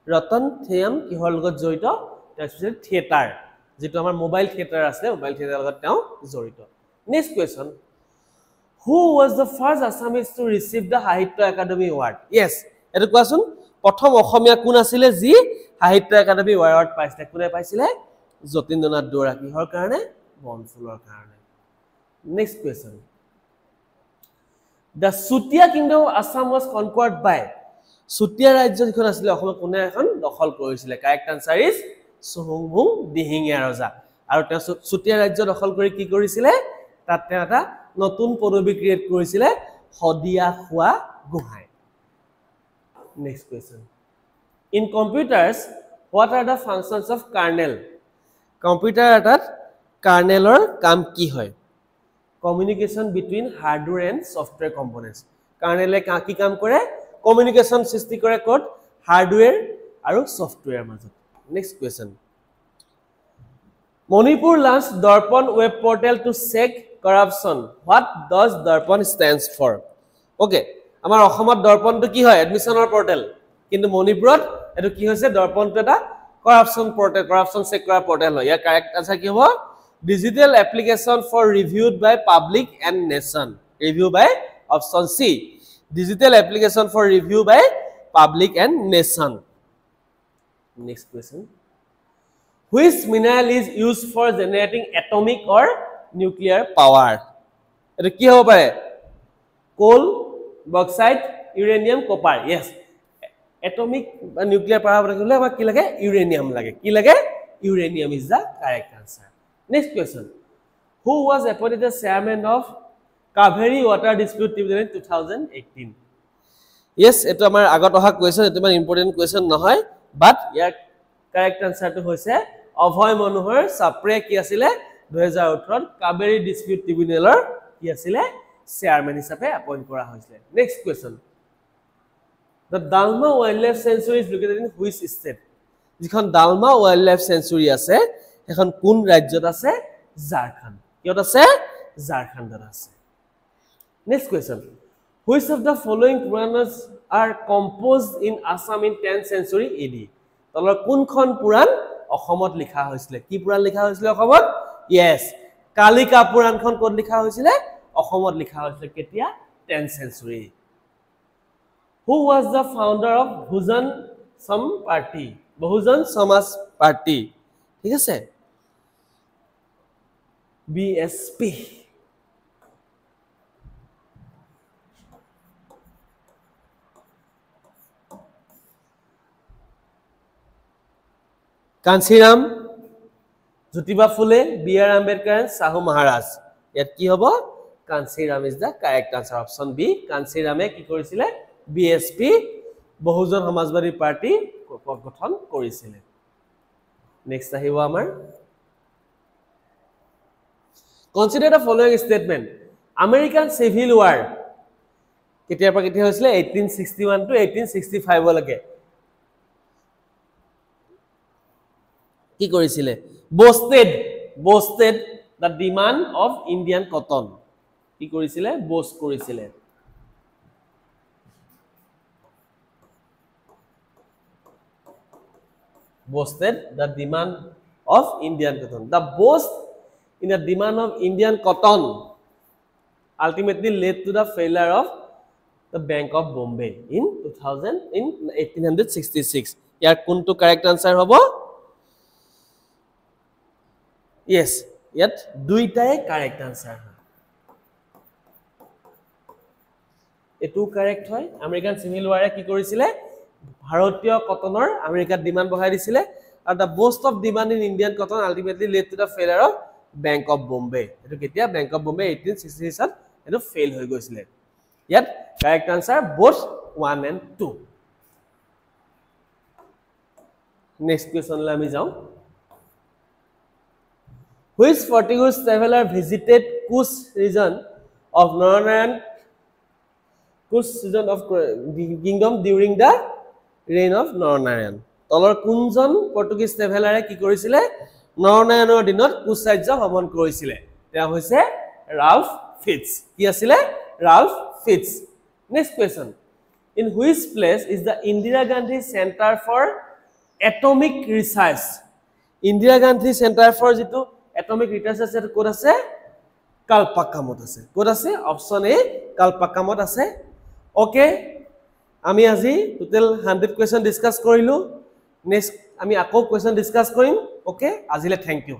Ratan Thayam kihor logot joito especially theater যেটো আমাৰ mobile theatre আছে mobile থিয়েটাৰৰ লগত তেওঁ জড়িত next question who was the first Assamese to receive the Sahitya Akademi award yes এটো question প্ৰথম অসমীয়া কোন আছিল যি সাহিত্য একাডেমি এৱাৰ্ড পাইছিলে কোনে পাইছিলে যতীন্দ্ৰনাথ দুৱৰা কিহৰ কাৰণে বনফুলৰ কাৰণে next question the Sutiya kingdom of Assam was conquered by Sutiya ৰাজ্য যিখন আছিল অসমত কোনে এখন দখল কৰিছিলে কাৰেক্ট আনসাৰ ইজ সোহংভুং দিহিঙীয়া ৰজা আৰু তেওঁ সুতিয়া ৰাজ্য দখল কৰি কি কৰিছিলে তাত তেওঁ এটা নতুন পদবী ক্ৰিয়েট কৰিছিলে Sadiya Khowa Gohain next question in computers what are the functions of kernel computer এটাত কাৰ্নেলৰ কাম কি হয় communication between hardware and software components কাৰ্নেলে কি কাম কৰে কমিউনিকেশ্যন সৃষ্টি কৰে ক'ত হাৰ্ডৱেৰ আৰু ছফটৱেৰৰ মাজত Next question. Manipur launched Darpan web portal to check corruption. What does Darpan stands for? Okay. Amar Ahomot Darpan to ki hoy admission or portal. Kintu Manipurot etu ki hoise Darpan to eta corruption portal, corruption check kora portal hoy. Ya correct answer ki hobo? Digital application for reviewed by public and nation. Review by option C. Digital application for review by public and nation. Next question. Which mineral is used for generating atomic or nuclear power? Eto ki hobo pare? Coal, bauxite, uranium, copper. Yes. Atomic or nuclear power hole amar ki lage? Uranium lage. Ki lage? Uranium is the correct answer. Next question. Who was appointed the chairman of Kaveri Water Dispute Tribunal in 2018? Yes, eto amar agot oha question, eto man important question nohoy. But year correct answer to hoise অভয় মনোহৰ সাপ্ৰে কি আছিল 2018 Kaveri dispute ট্ৰিবিউনেলৰ কি আছিল chairman হিচাপে আপইন্ট কৰা হৈছিল next question The Dalma Wildlife Sanctuary is located in which state? যিখন Dalma Wildlife Sanctuary আছে এখন কোন ৰাজ্যত আছে ঝাৰখণ্ড কিয়ত আছে ঝাৰখণ্ডত আছে Next question Which of the following Puranas are composed in Assam in 10th century AD তলৰ কোনখন পুৰাণ অসমত লিখা হৈছিল কি পুৰাণ লিখা হৈছিল অসমত Yes কালিকা পুৰাণখন ক'ত লিখা হৈছিল অসমত লিখা হৈছিল কেতিয়া 10th century Who was the founder of Bahujan Samaj Party? ঠিক আছে BSP Kansiram Jyotiba Phule B.R. Ambedkar and Sahu Maharaj ইয়াত কি হ'ব Kansiram is the correct answer option B Kansirame কি কৰিছিলে BSP বহুজন সমাজবাদী পাৰ্টি গঠন কৰিছিল নেক্সট আহিব আমাৰ Consider the following statement American Civil War কেতিয়াৰ পৰা কেতিয়া হৈছিল 1861 to 1865 লৈকে কি কৰিছিল boasted the demand of Indian cotton কি কৰিছিল boast কৰিছিল boasted the demand of Indian cotton. The boast in the demand of Indian cotton ultimately led to the failure of the Bank of Bombay in 1866. Here, kuntu correct answer hobo? Yes, yet duitai correct answer. Etu correct hoy. American Civil War ki korisile? ভাৰতীয় কটনৰ আমেৰিকাত demand বহাই দিছিলে আৰু the boast of demand in Indian cotton ultimately led to the failure of Bank of Bombay এটো কেতিয়া Bank of Bombay 1866 ত এটো fail হৈ গৈছিল ইয়াত correct answer both 1 and 2 next question লৈ আমি যাও Which Portuguese traveler visited Kush region of Northern Kush region of kingdom during the reign of Narnayan. তলৰ কোনজন পৰ্তুগীজ ট্ৰেভেলাৰে কি কৰিছিল নৰনাৰায়ণৰ দিনত কুশ ৰাজ্য ভ্ৰমণ কৰিছিল তেওঁ হৈছে ৰাল্ফ ফিটজ কি আছিল Ralph Fitch next question in which place is the Indira Gandhi centre for atomic research Indira Gandhi centre for যেটো এটমিক ৰিসাৰ্চ আছে ক'ত আছে কালপাকামত আছে ক'ত আছে অপচন এ কালপাকামত আছে ওকে আমি আজি টোটাল 100 কোৱেশ্চন ডিসকাস কৰিলো নেক্সট আমি আকৌ কোৱেশ্চন ডিসকাস কৰিম ওকে আজিলে থ্যাংক ইউ